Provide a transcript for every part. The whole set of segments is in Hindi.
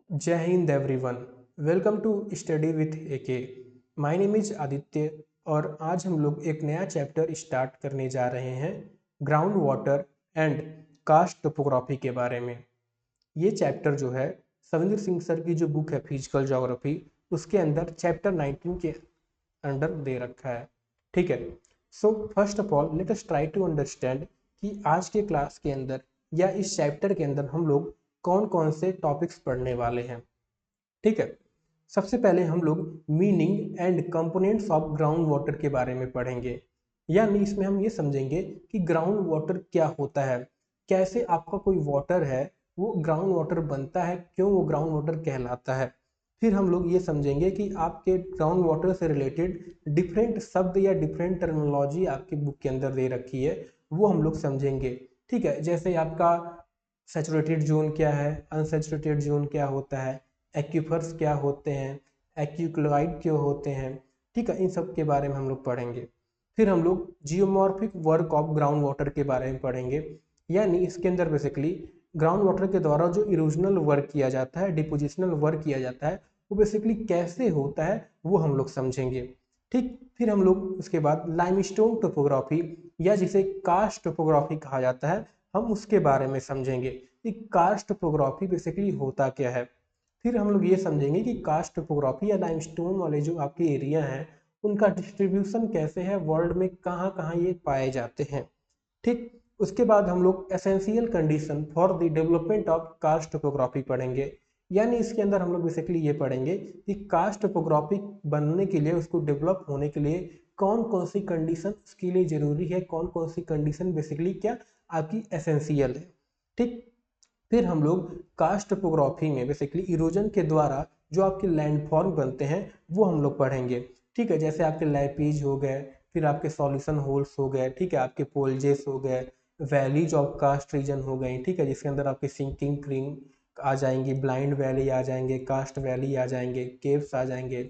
जय Hind everyone. Welcome to study with AK. My name is Aditya और आज हम लोग एक नया चैप्टर स्टार्ट करने जा रहे हैं ground water and karst topography के बारे में। ये चैप्टर जो है सविंदर सिंह सर की जो बुक है फिजिकल ज्योग्राफी, उसके अंदर चैप्टर 19 के अंडर दे रखा है। ठीक है, so first of all let us try to understand कि आज के क्लास के अंदर या इस चैप्टर के अंदर हम लोग कौन कौन से टॉपिक्स पढ़ने वाले हैं। ठीक है, सबसे पहले हम लोग meaning and components of ground water के बारे में पढ़ेंगे। यानी इसमें हम ये समझेंगे कि ग्राउंड वाटर क्या होता है, कैसे आपका कोई वाटर है वो ग्राउंड वाटर बनता है, क्यों वो ग्राउंड वाटर कहलाता है। फिर हम लोग ये समझेंगे कि आपके ग्राउंड वाटर से रिलेटेड डिफरेंट शब्द या डिफरेंट टर्मिनोलॉजी आपकी बुक के अंदर दे रखी है, वो हम लोग समझेंगे। ठीक है, जैसे आपका सैचुरेटेड जोन क्या है, अनसैचुरेटेड जोन क्या होता है, एक्यूफर्स क्या होते हैं, एक्यूक्लोराइड क्यों होते हैं। ठीक है, इन सब के बारे में हम लोग पढ़ेंगे। फिर हम लोग geomorphic work of ground water के बारे में पढ़ेंगे। यानी इसके अंदर बेसिकली ग्राउंड वाटर के द्वारा जो इरोजनल वर्क किया जाता है, डिपोजिशनल वर्क किया जाता है, वो बेसिकली कैसे होता है वो हम लोग समझेंगे। ठीक, फिर हम लोग उसके बाद लाइमस्टोन टोपोग्राफी या जिसे कास्ट टोपोग्राफी कहा जाता है, हम उसके बारे में समझेंगे कि कास्ट टोपोग्राफी बेसिकली होता क्या है। फिर हम लोग ये समझेंगे कि कास्ट टोपोग्राफी या लाइमस्टोन वाले जो आपके एरिया हैं उनका डिस्ट्रीब्यूशन कैसे है, वर्ल्ड में कहाँ कहाँ ये पाए जाते हैं। ठीक, उसके बाद हम लोग essential condition for the development of karst topography पढ़ेंगे। यानी इसके अंदर हम लोग बेसिकली ये पढ़ेंगे कि कास्ट टोपोग्राफी बनने के लिए, उसको डेवलप होने के लिए कौन कौन सी कंडीशन उसके लिए जरूरी है, कौन कौन सी कंडीशन बेसिकली क्या आपकी एसेंशियल है। ठीक, फिर हम लोग कास्ट टोपोग्राफी में बेसिकली इरोजन के द्वारा जो आपके लैंडफॉर्म बनते हैं वो हम लोग पढ़ेंगे। ठीक है, जैसे आपके लैपीज हो गए, फिर आपके सॉल्यूशन होल्स हो गए, ठीक है, आपके पोलजेस हो गए, वैलीज ऑफ कास्ट रीजन हो गई, ठीक है, जिसके अंदर आपके सिंकिंग क्रीक आ जाएंगी, ब्लाइंड वैली आ जाएंगे, कास्ट वैली आ जाएंगे, केव्स आ जाएंगे।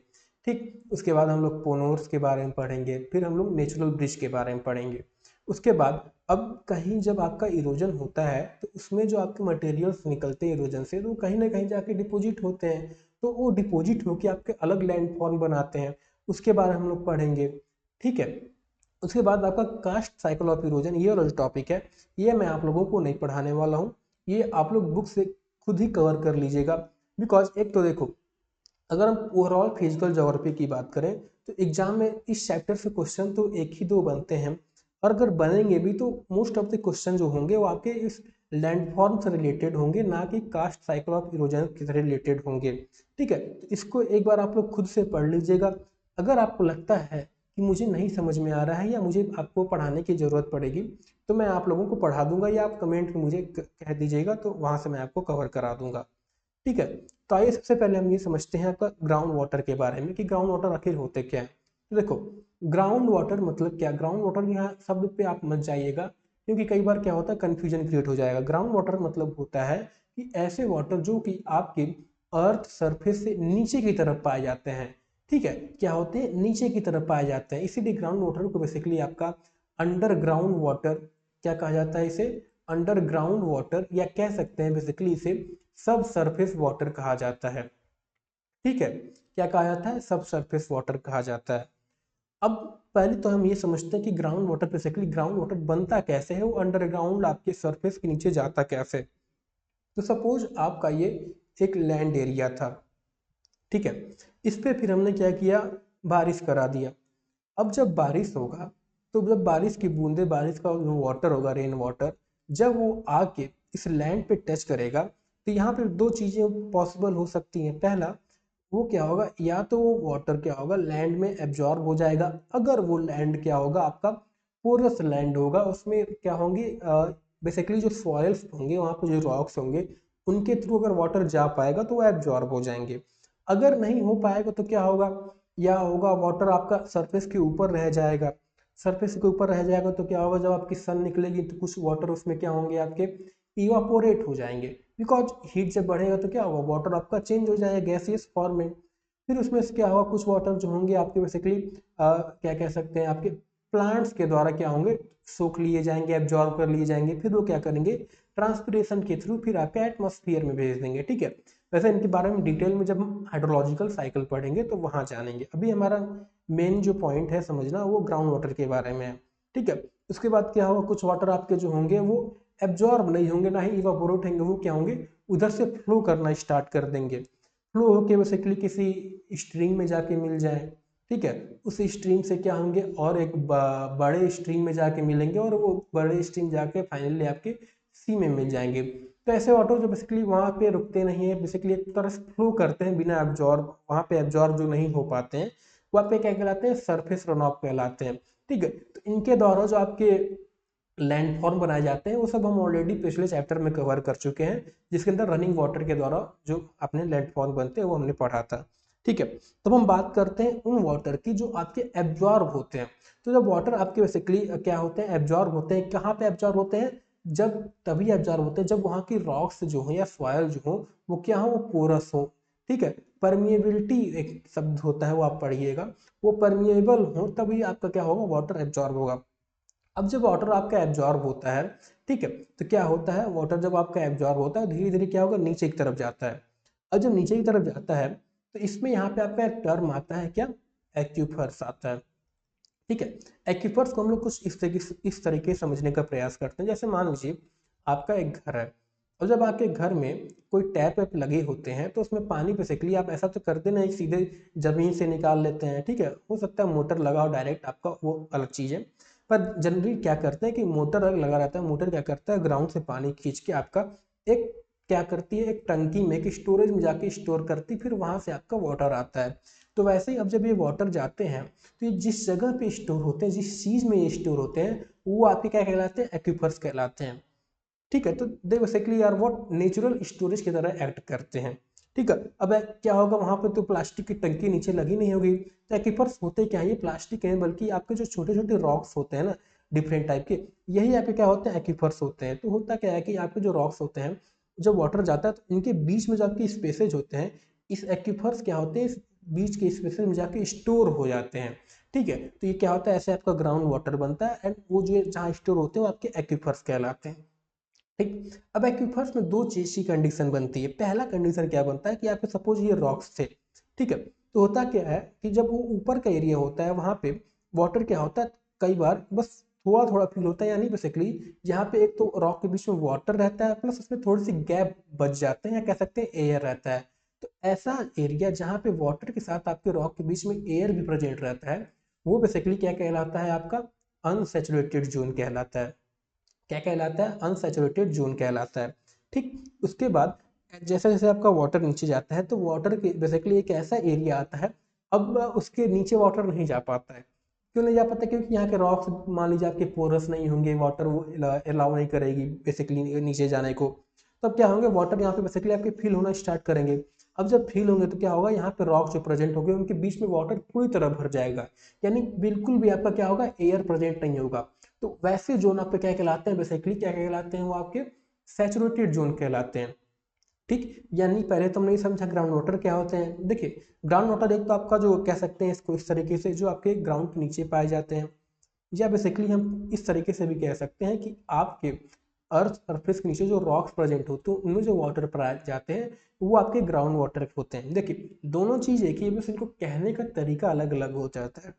ठीक, उसके बाद हम लोग पोनोर्स के बारे में पढ़ेंगे, फिर हम लोग नेचुरल ब्रिज के बारे में पढ़ेंगे। उसके बाद अब कहीं जब आपका इरोजन होता है तो उसमें जो आपके मटेरियल्स निकलते हैं इरोजन से, तो कहीं ना कहीं जाके डिपॉजिट होते हैं, तो वो डिपॉजिट होके आपके अलग लैंडफॉर्म बनाते हैं, उसके बारे में हम लोग पढ़ेंगे। ठीक है, उसके बाद आपका कास्ट साइकिल ऑफ इरोजन, ये वाला जो टॉपिक है ये मैं आप लोगों को नहीं पढ़ाने वाला हूँ, ये आप लोग बुक से खुद ही कवर कर लीजिएगा। बिकॉज एक तो देखो, अगर हम ओवरऑल फिजिकल ज्योग्राफी की बात करें तो एग्जाम में इस चैप्टर से क्वेश्चन तो एक ही दो बनते हैं, और अगर बनेंगे भी तो मोस्ट ऑफ द क्वेश्चन जो होंगे वो आपके इस लैंडफॉर्म से रिलेटेड होंगे, ना कि कास्ट साइकिल ऑफ इरोजन से रिलेटेड होंगे। ठीक है, तो इसको एक बार आप लोग खुद से पढ़ लीजिएगा। अगर आपको लगता है कि मुझे नहीं समझ में आ रहा है या मुझे आपको पढ़ाने की ज़रूरत पड़ेगी तो मैं आप लोगों को पढ़ा दूंगा, या आप कमेंट में मुझे कह दीजिएगा तो वहाँ से मैं आपको कवर करा दूंगा। ठीक है, तो आइए सबसे पहले हम ये समझते हैं आपका ग्राउंड वाटर के बारे में कि ग्राउंड वाटर आखिर होते क्या है। तो देखो, ग्राउंड वाटर मतलब क्या, ग्राउंड वाटर यहाँ शब्द पे आप मत जाइएगा क्योंकि कई बार क्या होता है कंफ्यूजन क्रिएट हो जाएगा। ग्राउंड वाटर मतलब होता है कि ऐसे वाटर जो कि आपके अर्थ सरफेस से नीचे की तरफ पाए जाते हैं। ठीक है, क्या होते हैं, नीचे की तरफ पाए जाते हैं, इसीलिए ग्राउंड वाटर को बेसिकली आपका अंडरग्राउंड वाटर क्या कहा जाता है, इसे अंडरग्राउंड वाटर, या कह सकते हैं बेसिकली इसे सब सरफेस वाटर कहा जाता है। ठीक है, क्या कहा जाता है, सब सरफेस वाटर कहा जाता है। अब पहले तो हम ये समझते हैं कि ground water basically ground water बनता कैसे है, वो अंडरग्राउंड आपके सरफेस के नीचे जाता कैसे। तो सपोज आपका ये एक लैंड एरिया था। ठीक है, इस पे फिर हमने क्या किया, बारिश करा दिया। अब जब बारिश होगा तो जब बारिश की बूंदे, बारिश का जो वाटर होगा, रेन वाटर, जब वो आके इस लैंड पे टच करेगा तो यहाँ पे दो चीज़ें पॉसिबल हो सकती हैं। पहला, वो क्या होगा, या तो वो वाटर क्या होगा लैंड में एब्जॉर्ब हो जाएगा, अगर वो लैंड क्या होगा आपका पोरस लैंड होगा, उसमें क्या होंगे बेसिकली जो सॉइल्स होंगे, वहाँ पे जो रॉक्स होंगे उनके थ्रू अगर वाटर जा पाएगा तो वो एब्जॉर्ब हो जाएंगे। अगर नहीं हो पाएगा तो क्या होगा, या होगा वाटर आपका सरफेस के ऊपर रह जाएगा। सरफेस के ऊपर रह जाएगा तो क्या होगा, जब आपकी सन निकलेगी तो कुछ वाटर उसमें क्या होंगे आपके इवापोरेट हो जाएंगे। बिकॉज हीट जब बढ़ेगा तो क्या होगा, वाटर आपका चेंज हो जाएगा गैसियस फॉर्म में। फिर उसमें से क्या होगा, कुछ वाटर जो होंगे आपके बेसिकली क्या कह सकते हैं, आपके प्लांट्स के द्वारा क्या होंगे, सोख लिए जाएंगे, एब्जॉर्ब कर लिए जाएंगे, फिर वो क्या करेंगे ट्रांसपिरेशन के थ्रू फिर आपके एटमॉस्फेयर में भेज देंगे। ठीक है, वैसे इनके बारे में डिटेल में जब हम हाइड्रोलॉजिकल साइकिल पढ़ेंगे तो वहाँ जानेंगे। अभी हमारा मेन जो पॉइंट है समझना वो ग्राउंड वाटर के बारे में है, ठीक है। उसके बाद क्या होगा, कुछ वाटर आपके जो होंगे वो एब्जॉर्ब नहीं होंगे, ना ही इवापोरेट होंगे, वो क्या होंगे, उधर से फ्लो करना स्टार्ट कर देंगे। फ्लो होके बेसिकली किसी स्ट्रीम में जाके मिल जाए, ठीक है। उस स्ट्रीम से क्या होंगे और एक बड़े स्ट्रीम में जाके मिलेंगे, और वो बड़े स्ट्रीम जाके फाइनली आपके सी में मिल जाएंगे। तो ऐसे वाटर जो बेसिकली वहाँ पे रुकते नहीं है, बेसिकली एक तरह से फ्लो करते हैं बिना एब्जॉर्ब, वहाँ पे एब्जॉर्ब जो नहीं हो पाते हैं वहाँ पे क्या कहलाते हैं, सरफेस रन ऑफ कहलाते हैं, ठीक है। तो इनके द्वारा जो आपके लैंडफॉर्म बनाए जाते हैं वो सब हम ऑलरेडी पिछले चैप्टर में कवर कर चुके हैं, जिसके अंदर रनिंग वाटर के द्वारा जो अपने लैंडफॉर्म बनते हैं वो हमने पढ़ा था, ठीक है। तब हम बात करते हैं उन वाटर की जो आपके एब्जॉर्ब होते हैं। तो जब वाटर आपके बेसिकली क्या होते हैं, एब्जॉर्ब होते हैं, कहाँ पे एब्जॉर्ब होते हैं, जब तभी एब्जॉर्ब होते हैं जब वहाँ की रॉक्स जो हो या सॉयल जो हो वो क्या हो, वो पोरस हो, ठीक है। परमिएबिलिटी एक शब्द होता है वो आप पढ़िएगा, वो परमिएबल हो तभी आपका क्या होगा, वाटर एब्जॉर्ब होगा। अब जब वाटर आपका एब्जॉर्ब होता है, ठीक है, तो क्या होता है, वाटर जब आपका एब्जॉर्ब होता है धीरे धीरे क्या होगा, नीचे की तरफ जाता है। और जब नीचे की तरफ जाता है तो इसमें यहाँ पे आपका एक टर्म आता है क्या, एक्यूफर्स आता है, ठीक है। एक्यूफर्स को हम लोग कुछ इस तरीके से समझने का प्रयास करते हैं। जैसे मान लीजिए आपका एक घर है, और जब आपके घर में कोई टैप वैप लगे होते हैं तो उसमें पानी बेसिकली आप ऐसा तो करते नहीं सीधे जमीन से निकाल लेते हैं, ठीक है। हो सकता है मोटर लगाओ डायरेक्ट, आपका वो अलग चीज़ है। पर जनरली क्या करते हैं कि मोटर अगर लगा रहता है, मोटर क्या करता है, ग्राउंड से पानी खींच के आपका एक क्या करती है, एक टंकी में, एक स्टोरेज में जाके स्टोर करती, फिर वहां से आपका वाटर आता है। तो वैसे ही अब जब ये वाटर जाते हैं तो ये जिस जगह पे स्टोर होते हैं, जिस चीज में ये स्टोर होते हैं, वो आपके क्या कहलाते हैं, एक्यूफर्स कहलाते हैं, ठीक है। तो they basically are what, natural storage की तरह एक्ट करते हैं, ठीक है। अब क्या होगा, वहां पे तो प्लास्टिक की टंकी नीचे लगी नहीं होगी, तो एक्यूफर्स होते क्या है, ये प्लास्टिक है, बल्कि आपके जो छोटे छोटे रॉक्स होते हैं ना, डिफरेंट टाइप के, यही आपके क्या होते हैं, एक्यूफर्स होते हैं। तो होता क्या है कि आपके जो रॉक्स होते हैं, जब वाटर जाता है तो इनके बीच में जो आपके स्पेसेज होते हैं, इस एक्यूफर्स क्या होते हैं, इस बीच के स्पेसेज में जाके स्टोर हो जाते हैं, ठीक है। तो ये क्या होता है, ऐसे आपका ग्राउंड वाटर बनता है, एंड वो जो जहाँ स्टोर होते हैं वो आपके एक्यूफर्स कहलाते हैं, ठीक। अब एक्वीफर्स में दो चीज की कंडीशन बनती है। पहला कंडीशन क्या बनता है कि आपके सपोज ये रॉक्स थे, ठीक है। तो होता क्या है कि जब वो ऊपर का एरिया होता है वहां पे वाटर क्या होता है, कई बार बस थोड़ा थोड़ा फील होता है, यानी बेसिकली यहाँ पे एक तो रॉक के बीच में वाटर रहता है, प्लस उसमें थोड़ी सी गैप बच जाते हैं, या कह सकते हैं एयर रहता है। तो ऐसा एरिया जहाँ पे वाटर के साथ आपके रॉक के बीच में एयर भी प्रेजेंट रहता है, वो बेसिकली क्या कहलाता है, आपका अनसेचुरेटेड जोन कहलाता है। क्या कहलाता है, अनसैचुरेटेड जोन कहलाता है, ठीक। उसके बाद जैसे जैसे आपका वाटर नीचे जाता है तो वाटर के बेसिकली एक ऐसा एरिया आता है, अब उसके नीचे वाटर नहीं जा पाता है। क्यों नहीं जा पाता, क्योंकि यहाँ के रॉक्स मान लीजिए आपके पोरस नहीं होंगे, वाटर वो अलाउ नहीं करेगी बेसिकली नीचे जाने को। तब क्या होंगे, वाटर यहाँ पे बेसिकली आपके फील होना स्टार्ट करेंगे। अब जब फील होंगे तो क्या होगा, यहाँ पे रॉक जो प्रेजेंट होंगे उनके बीच में वाटर पूरी तरह भर जाएगा, यानी बिल्कुल भी आपका क्या होगा, एयर प्रेजेंट नहीं होगा। तो वैसे जोन आपके क्या कहलाते हैं, बेसिकली क्या कहलाते हैं, वो आपके सैचुरेटेड जोन कहलाते हैं, ठीक। यानी पहले तो हमने समझा ग्राउंड वाटर क्या होते हैं। देखिए ग्राउंड वाटर एक तो आपका जो कह सकते हैं इसको इस तरीके से, जो आपके ग्राउंड के नीचे पाए जाते हैं, या बेसिकली हम इस तरीके से भी कह सकते हैं कि आपके अर्थ सरफेस के नीचे जो रॉक्स प्रेजेंट होते हैं उनमें जो वाटर पाए जाते हैं वो आपके ग्राउंड वाटर होते हैं। देखिए दोनों चीज़ एक ही है, बस इनको कहने का तरीका अलग अलग हो जाता है,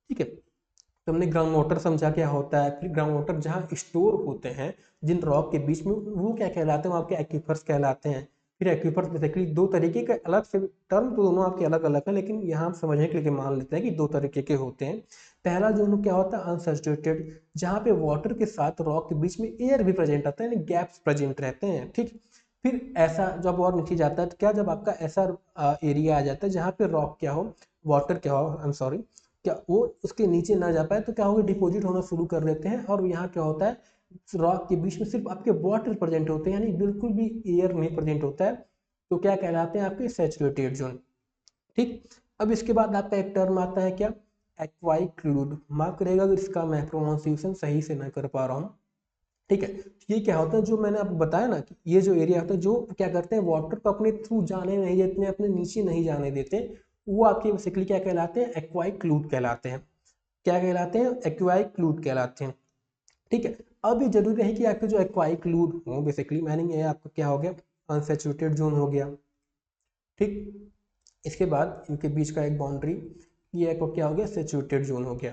ठीक है। तो हमने ग्राउंड वाटर समझा क्या होता है, फिर ग्राउंड वाटर जहाँ स्टोर होते हैं जिन रॉक के बीच में, वो क्या कहलाते हैं, वो आपके एक्वीफर्स कहलाते हैं। फिर एक्वीफर्स बेसिकली दो तरीके के, अलग से टर्म तो दोनों आपके अलग अलग हैं, लेकिन यहाँ हम समझने के लिए मान लेते हैं कि दो तरीके के होते हैं। पहला जो क्या होता है, अनसैचुरेटेड, जहाँ पे वाटर के साथ रॉक के बीच में एयर भी प्रेजेंट आता है, यानी गैप्स प्रेजेंट रहते हैं, ठीक। फिर ऐसा जब और नीचे जाता है तो क्या, जब आपका ऐसा एरिया आ जाता है जहाँ पे रॉक क्या हो, वाटर क्या हो, आई एम सॉरी, क्या वो उसके नीचे ना जा पाए, तो क्या होगा, डिपॉजिट होना शुरू कर देते हैं, और यहाँ क्या होता है, रॉक के बीच में सिर्फ आपके वाटर प्रेजेंट होते हैं, यानी बिल्कुल भी एयर नहीं प्रेजेंट होता है। तो क्या कहलाते हैं, आपके सैचुरेटेड जोन, ठीक। अब इसके बाद आपका एक टर्म आता है क्या, एक्वाइक फ्लूइड। माफ करेगा अगर इसका मैं प्रोनाउंसिएशन सही से नहीं कर पा रहा हूँ, ठीक है। ये क्या होता है, जो मैंने आपको बताया ना कि ये जो एरिया होता है जो क्या करते हैं, वाटर को अपने थ्रू जाने नहीं देते हैं, अपने नीचे नहीं जाने देते, वो आपके बेसिकली क्या कहलाते हैं, एक्वाइक फ्लूइड कहलाते हैं। क्या कहलाते हैं, एक्वाइक फ्लूइड कहलाते हैं, ठीक है। अब ये जरूरी है कि आपके जो एक्वाइक फ्लूइड हो, बेसिकली मैंने ये आपका क्या हो गया, अनसैचुरेटेड जोन हो गया, ठीक। इसके बाद इनके बीच का एक बाउंड्री, ये एक क्या हो गया, सैचुरेटेड जोन हो गया।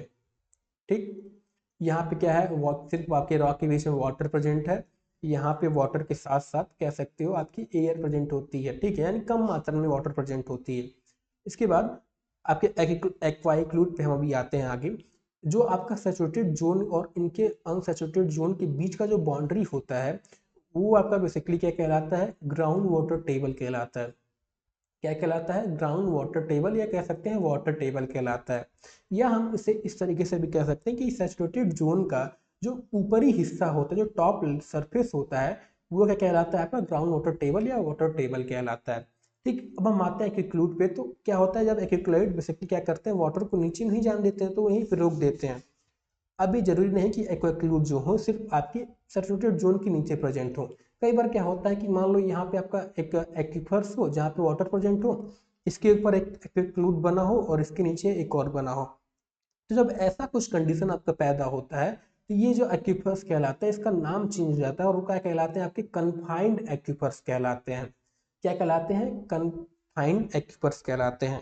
ठीक, यहाँ पे क्या है, सिर्फ आपके रॉक के बीच में वाटर प्रेजेंट है। यहाँ पे वाटर के साथ साथ कह सकते हो आपकी एयर प्रेजेंट होती है। ठीक है, यानी कम मात्रा में वाटर प्रेजेंट होती है। इसके बाद आपके एक्वाइक्लूड पे हम अभी आते हैं आगे। जो आपका सैचुरेटेड जोन और इनके अनसैचुरेटेड जोन के बीच का जो बाउंड्री होता है, वो आपका बेसिकली क्या कहलाता है, ग्राउंड वाटर टेबल कहलाता है। क्या कहलाता है, ग्राउंड वाटर टेबल, या कह सकते हैं वाटर टेबल कहलाता है। या हम इसे इस तरीके से भी कह सकते हैं कि सैचुरेटेड जोन का जो ऊपरी हिस्सा होता है, जो टॉप सरफेस होता है, वो क्या कहलाता है आपका, ग्राउंड वाटर टेबल या वाटर टेबल कहलाता है। ठीक, अब हम आते हैं एक्यूक्लूड पे। तो क्या होता है, जब एक्यूक्लूड बेसिकली क्या करते हैं, वाटर को नीचे नहीं जाने देते हैं, तो वहीं पर रोक देते हैं। अभी जरूरी नहीं कि एक्वाक्लूड जो हो सिर्फ आपके सैचुरेटेड जोन के नीचे प्रेजेंट हो। कई बार क्या होता है कि मान लो यहाँ पे आपका एक एक्विफर्स हो जहाँ पे वाटर प्रेजेंट हो, इसके ऊपर एक एक्वाक्लूड बना हो और इसके नीचे एक और बना हो। तो जब ऐसा कुछ कंडीशन आपका पैदा होता है, तो ये जो एक्विफर्स कहलाता है, इसका नाम चेंज हो जाता है और वो क्या कहलाते हैं, आपके कन्फाइंड एक्विफर्स कहलाते हैं। क्या कहलाते हैं, कन्फाइंड एक्विफर्स कहलाते हैं।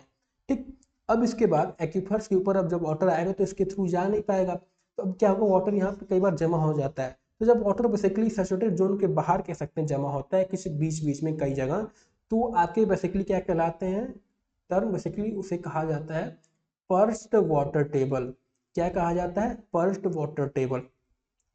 ठीक, अब इसके बाद एक्विफर्स के ऊपर अब जब वाटर आएगा तो इसके थ्रू जा नहीं पाएगा, तो अब क्या होगा, वाटर यहाँ पे कई बार जमा हो जाता है। तो जब वाटर बेसिकली सैचुरेटेड जोन के बाहर कह सकते हैं जमा होता है किसी बीच बीच में कई जगह, तो आपके बेसिकली क्या कहलाते हैं, टर्म बेसिकली उसे कहा जाता है पर्स्ट वाटर टेबल। क्या कहा जाता है, पर्स्ट वाटर टेबल।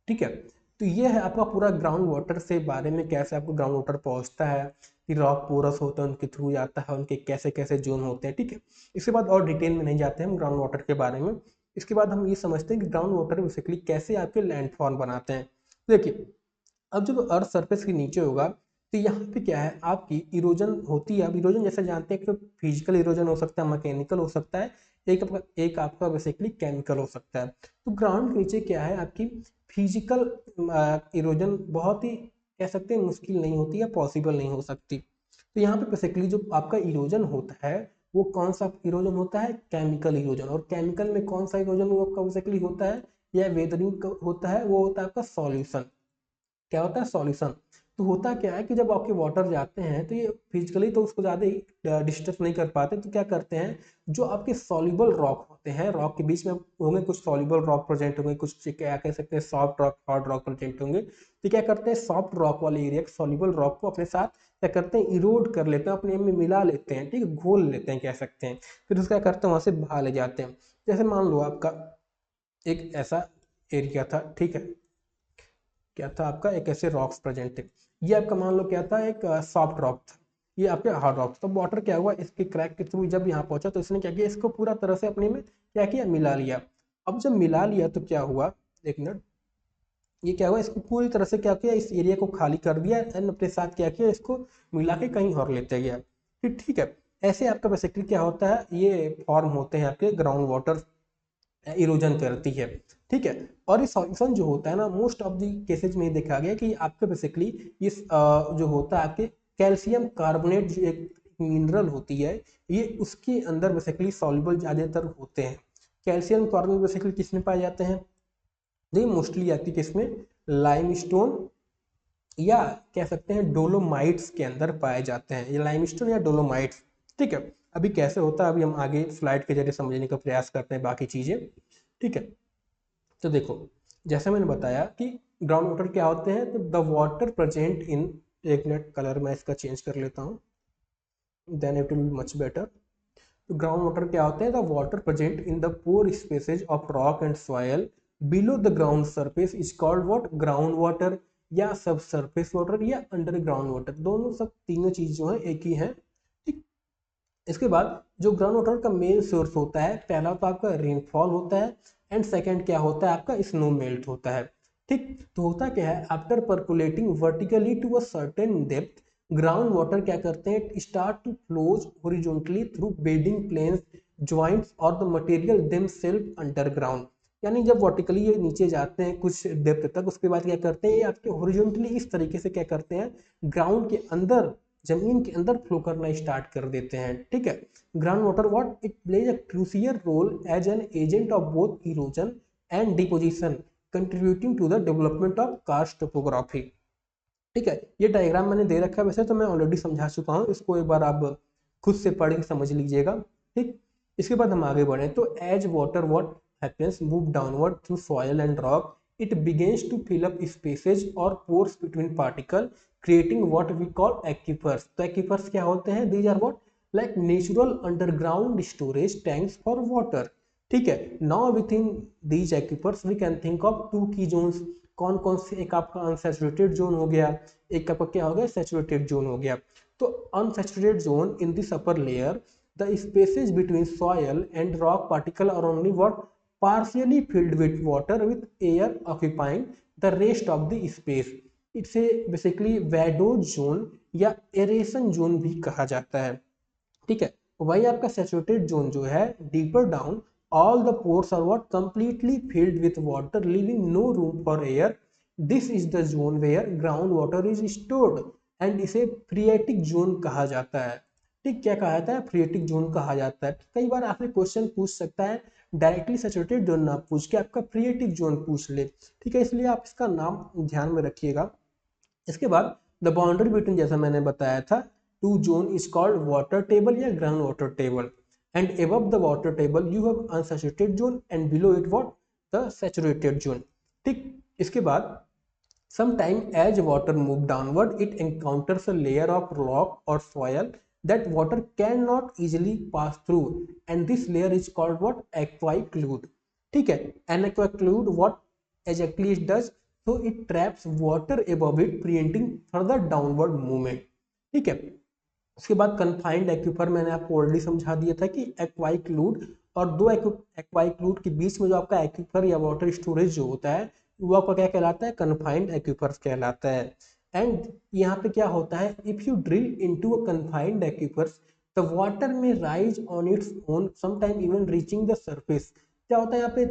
ठीक है, तो ये है आपका पूरा ग्राउंड वाटर से बारे में, कैसे आपको ग्राउंड वाटर पहुंचता है, कि रॉक पोरस होता है उनके थ्रू जाता है, उनके कैसे कैसे जोन होते हैं। ठीक है, इसके बाद और डिटेल में नहीं जाते हैं हम ग्राउंड वाटर के बारे में। इसके बाद हम ये समझते हैं कि ग्राउंड वाटर बेसिकली कैसे आपके लैंडफॉर्म बनाते हैं। देखिए, अब जब अर्थ सरफेस के नीचे होगा, तो यहाँ पे क्या है, आपकी इरोजन होती है। अब इरोजन जैसे जानते हैं कि फिजिकल इरोजन हो सकता है, मैकेनिकल हो सकता है, एक आपका बेसिकली केमिकल हो सकता है। तो ग्राउंड के नीचे क्या है, आपकी फिजिकल इरोजन बहुत ही कह सकते हैं मुश्किल नहीं होती या पॉसिबल नहीं हो सकती। तो यहाँ पे बेसिकली जो आपका इरोजन होता है, वो कौन सा इरोजन होता है, केमिकल इरोजन। और केमिकल में कौन सा इरोजन वो आपका बेसिकली होता है, या वेदरिंग होता है, वो होता है आपका सॉल्यूशन। क्या होता है, सॉल्यूशन। तो होता क्या है कि जब आपके वाटर जाते हैं तो ये फिजिकली तो उसको ज़्यादा डिस्टर्ब नहीं कर पाते, तो क्या करते हैं, जो आपके सॉल्युबल रॉक होते हैं, रॉक के बीच में होंगे कुछ सॉल्युबल रॉक प्रेजेंट होंगे, कुछ क्या कह सकते हैं soft rock, hard rock present होंगे। तो क्या करते हैं, सॉफ्ट रॉक वाले एरिया सॉल्युबल रॉक को अपने साथ क्या करते हैं, इरोड कर लेते हैं, अपने में मिला लेते हैं। ठीक है, घोल लेते हैं कह सकते हैं। फिर उसका क्या करते हैं, वहाँ से बाहर ले जाते हैं। जैसे मान लो आपका एक ऐसा एरिया था, ठीक है, क्या था आपका, एक ऐसे रॉक्स प्रेजेंट थे। ये आपका मान लो क्या था, एक सॉफ्ट रॉक था, ये आपके हार्ड रॉक। तो वाटर क्या हुआ, इसके क्रैक के थ्रू जब यहाँ पहुंचा तो इसने क्या किया, इसको पूरा तरह से अपने में क्या किया, मिला लिया। अब जब मिला लिया तो क्या हुआ, एक मिनट, ये क्या हुआ, इसको पूरी तरह से क्या किया, इस एरिया को खाली कर दिया एंड अपने साथ क्या किया, इसको मिला के कहीं और लेते गया। फिर ठीक है, ऐसे आपका बेसिकली क्या होता है, ये फॉर्म होते हैं आपके ग्राउंड वाटर इरोजन करती है। ठीक है, और ये सॉल्यूशन जो होता है ना, मोस्ट ऑफ दी केसेज में देखा गया कि आपके बेसिकली इस जो होता है आपके कैल्शियम कार्बोनेट, जो एक मिनरल होती है, ये उसके अंदर बेसिकली सॉल्युबल ज़्यादातर होते हैं। कैल्शियम कार्बोनेट बेसिकली किसमें पाए जाते हैं, ये मोस्टली आती है किसमें, लाइमस्टोन या कह सकते हैं डोलोमाइट्स के अंदर पाए जाते हैं, ये लाइमस्टोन या डोलोमाइट्स। ठीक है, अभी कैसे होता है, अभी हम आगे स्लाइड के जरिए समझने का प्रयास करते हैं बाकी चीज़ें। ठीक है, तो देखो, जैसे मैंने बताया कि ग्राउंड वाटर क्या होते हैं, तो द वाटर प्रेजेंट इन, एक मिनट कलर मैं इसका चेंज कर लेता हूँ, then it will much better. तो ग्राउंड वाटर क्या होते हैं, the water present in the pore spaces of rock and soil below the ground surface is called what, ground water, या सब सरफेस वाटर, या अंडरग्राउंड वाटर। दोनों सब तीनों चीज जो है एक ही है। ठीक, इसके बाद जो ग्राउंड वाटर का मेन सोर्स होता है, पहला तो आपका रेनफॉल होता है, एंड सेकंड क्या होता है, आपका स्नो मेल्ट होता है। ठीक, तो होता क्या है, after percolating vertically to a certain depth, ground water क्या करते हैं, start to flows horizontally through bedding planes, joints और द मटेरियल देमसेल्फ अंडरग्राउंड। यानी जब वर्टिकली ये नीचे जाते हैं कुछ डेप्थ तक, उसके बाद क्या करते हैं, ये आपके हॉरिजॉन्टली इस तरीके से क्या करते हैं, ग्राउंड के अंदर, जमीन के अंदर फ्लो करना स्टार्ट कर देते हैं। ठीक है, ground water what, it plays a crucial role as an agent of both erosion and deposition, contributing to the development of karst topography. ठीक है, ये डायग्राम मैंने दे रखा है, वैसे तो मैं ऑलरेडी समझा चुका हूँ, इसको एक बार आप खुद से पढ़ के समझ लीजिएगा। ठीक, इसके बाद हम आगे बढ़े तो as water what happens move downward through soil and rock it begins to fill up spaces और pores between particle creating what we call aquifers. तो एक्यूफर्स क्या होते हैं? These are what like natural underground storage tanks for water. ठीक है, now within these aquifers we can think of two key zones. कौन कौन से? एक आपका अनसैचुरेटेड जोन हो गया, एक आपका क्या हो गया? सैचुरेटेड जोन हो गया। तो unsaturated zone in this upper layer the spaces between soil and rock particle are only what partially filled with water with air occupying the rest of the space. इसे बेसिकली वैडोज जोन या एरेशन जोन भी कहा जाता है। ठीक है, वही आपका सैचुरेटेड जोन जो है deeper down all the pores are what completely filled with water leaving no room for air. This is the zone where ground water is stored and इसे फ्रिएटिक जोन कहा जाता है। ठीक, क्या कहा जाता है? फ्रिएटिक जोन कहा जाता है। कई बार आपसे क्वेश्चन पूछ सकता है डायरेक्टली सैचुरेटेड जोन ना पूछ के आपका फ्रिएटिक जोन पूछ ले। ठीक है, इसलिए आप इसका नाम ध्यान में रखिएगा। इसके बाद द बाउंड्री बिटवीन, जैसा मैंने बताया था, two zone is called water table या ground water table and above the water table you have unsaturated zone and below it what the saturated zone. ठीक, इसके बाद sometime as water move downward it encounters a layer of rock or soil that water cannot easily pass through and this layer is called what? Aquiclude. ठीक है, an aquiclude what exactly it does? So it traps water above it preventing further downward movement. ठीक है, उसके बाद कन्फाइंड एक्यूफर मैंने आपको ऑलरेडी समझा दिया था कि एक्वाइक्लूड और दो एक्वाइक्लूड के बीच में जो आपका एक्यूफर या वाटर स्टोरेज जो होता है वो आपका क्या कहलाता है? कन्फाइंड एक्यूफर कहलाता है। एंड यहाँ पे क्या होता है? If you drill into a confined aquifer the water may rise on its own sometime even reaching the surface. क्या होता है यहाँ पे?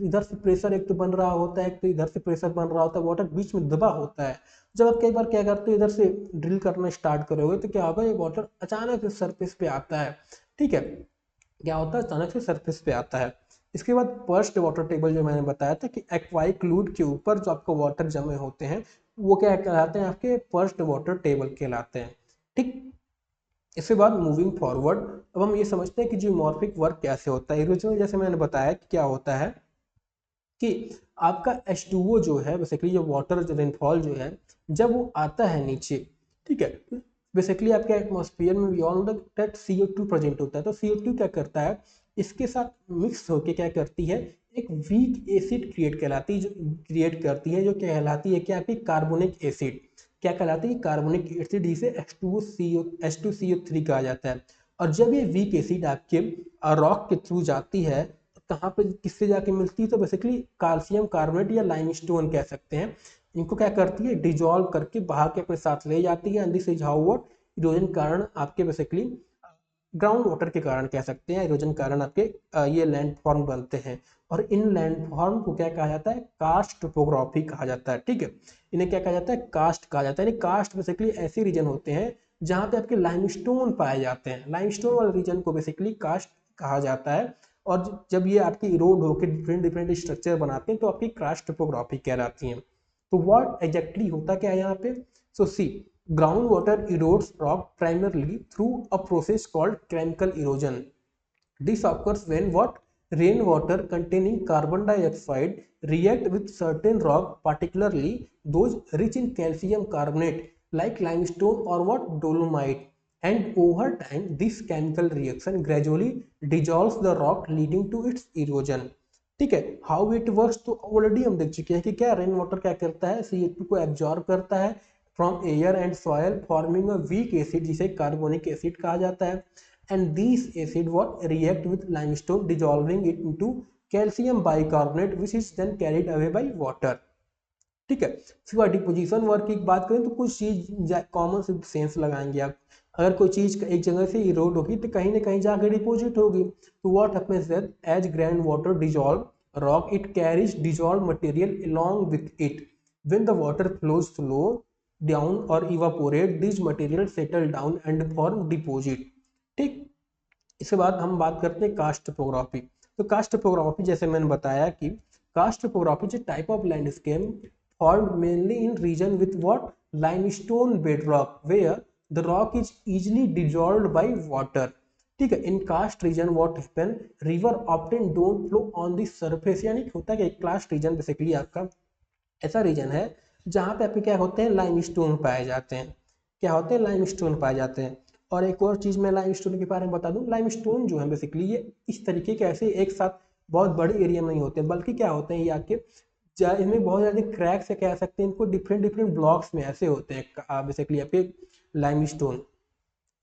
इधर से प्रेशर एक तो बन रहा होता है, एक तो इधर से प्रेशर बन रहा होता है, वाटर बीच में दबा होता है। जब आप कई बार क्या करते हो, इधर से ड्रिल करना स्टार्ट करोगे तो क्या होगा? ये वाटर अचानक से सरफेस पे आता है। ठीक है, क्या होता है? अचानक से सरफेस पे आता है। इसके बाद पर्स्ट वाटर टेबल जो मैंने बताया था कि एक्वाइक्लूड के ऊपर जो आपको वाटर जमे होते हैं वो क्या कहलाते हैं? आपके पर्स्ट वाटर टेबल कहलाते हैं। ठीक, इसके बाद मूविंग फॉरवर्ड अब हम ये समझते हैं कि जियोमॉर्फिक वर्क कैसे होता है। इरोजन जैसे मैंने बताया कि क्या होता है कि आपका H2O जो है बेसिकली जो वाटर रेनफॉल जो है जब वो आता है नीचे, ठीक है, बेसिकली आपके एटमॉस्फेयर में we all know that CO2 present होता है। तो CO2 क्या करता है? इसके साथ मिक्स होकर क्या करती है? एक वीक एसिड क्रिएट कहलाती है, जो क्रिएट करती है, जो कहलाती है कि आपकी कार्बोनिक एसिड। क्या कहलाती है? कार्बोनिक एसिड, जिसे H2CO3 कहा जाता है। और जब ये वीक एसिड आपके रॉक के थ्रू जाती है कहाँ पे किससे जाके मिलती है? तो बेसिकली कैल्शियम कार्बोनेट या लाइमस्टोन कह सकते हैं। इनको क्या करती है? डिजोल्व करके बहा के अपने साथ ले जाती है। And this is how what erosion कारण आपके बेसिकली ग्राउंड वाटर के कारण कह सकते हैं, इरोजन कारण आपके ये लैंडफॉर्म बनते हैं। और इन लैंडफॉर्म को क्या कहा जाता है? कास्ट टोपोग्राफी कहा जाता है। ठीक है, इन्हें क्या कहा जाता है? कास्ट कहा जाता है। यानी कास्ट बेसिकली ऐसे रीजन होते हैं जहाँ पे आपके लाइमस्टोन पाए जाते हैं। लाइमस्टोन वाले रीजन को बेसिकली कास्ट कहा जाता है। और जब ये आपकी इरोड होकर डिफरेंट डिफरेंट स्ट्रक्चर बनाते हैं तो आपकी कास्ट टोपोग्राफी कहलाती हैं। तो व्हाट एग्जैक्टली होता क्या है यहाँ पे? सो सी groundwater erodes rock primarily through a process called chemical erosion. This occurs when what? Rainwater containing carbon dioxide react with certain rock, particularly those rich in calcium carbonate like limestone or what? Dolomite. And over time, this chemical reaction gradually dissolves the rock leading to its erosion. ठीक है, हाउ इट वर्क्स तो ऑलरेडी हम देख चुके हैं कि क्या रेन वाटर क्या करता है? CO2 को एब्जॉर्ब करता है from air and soil forming a weak acid जिसे कार्बोनिक एसिड कहा जाता है। And this acid what react with limestone dissolving it into calcium bicarbonate which is then carried away by water. ठीक है, फिर डिपोजिशन वर्क की बात करें तो कुछ चीज कॉमन सेंस लगाएंगे आप। अगर कोई चीज एक जगह से इरोड होगी तो कहीं ना कहीं जाकर डिपोजिट होगी। तो what happens that as ground water dissolve rock it carries dissolve material along with it. When the water flows slow down और evaporate this material settle down and form deposit. ठीक, इसके बाद हम बात करते हैं कास्ट टोपोग्राफी। तो कास्ट टोपोग्राफी जैसे मैंने बताया कि karst topography is type of landscape formed mainly in region with what? Limestone bedrock where the rock is easily dissolved bye water. ठीक है, in karst region what happen, river often don't flow on the surface. यानी होता है कि कास्ट रीजन बेसिकली आपका ऐसा रीजन है जहाँ पे आपके क्या होते हैं, लाइमस्टोन पाए जाते हैं। क्या होते हैं, लाइमस्टोन पाए जाते हैं। और एक और चीज़ मैं लाइमस्टोन के बारे में बता दूं, लाइमस्टोन जो है बेसिकली ये इस तरीके के ऐसे एक साथ बहुत बड़े एरिया में नहीं होते, बल्कि क्या होते हैं ये आपके इनमें बहुत ज़्यादा क्रैक से कह सकते हैं इनको, डिफरेंट डिफरेंट ब्लॉक्स में ऐसे होते हैं बेसिकली आपके लाइमस्टोन।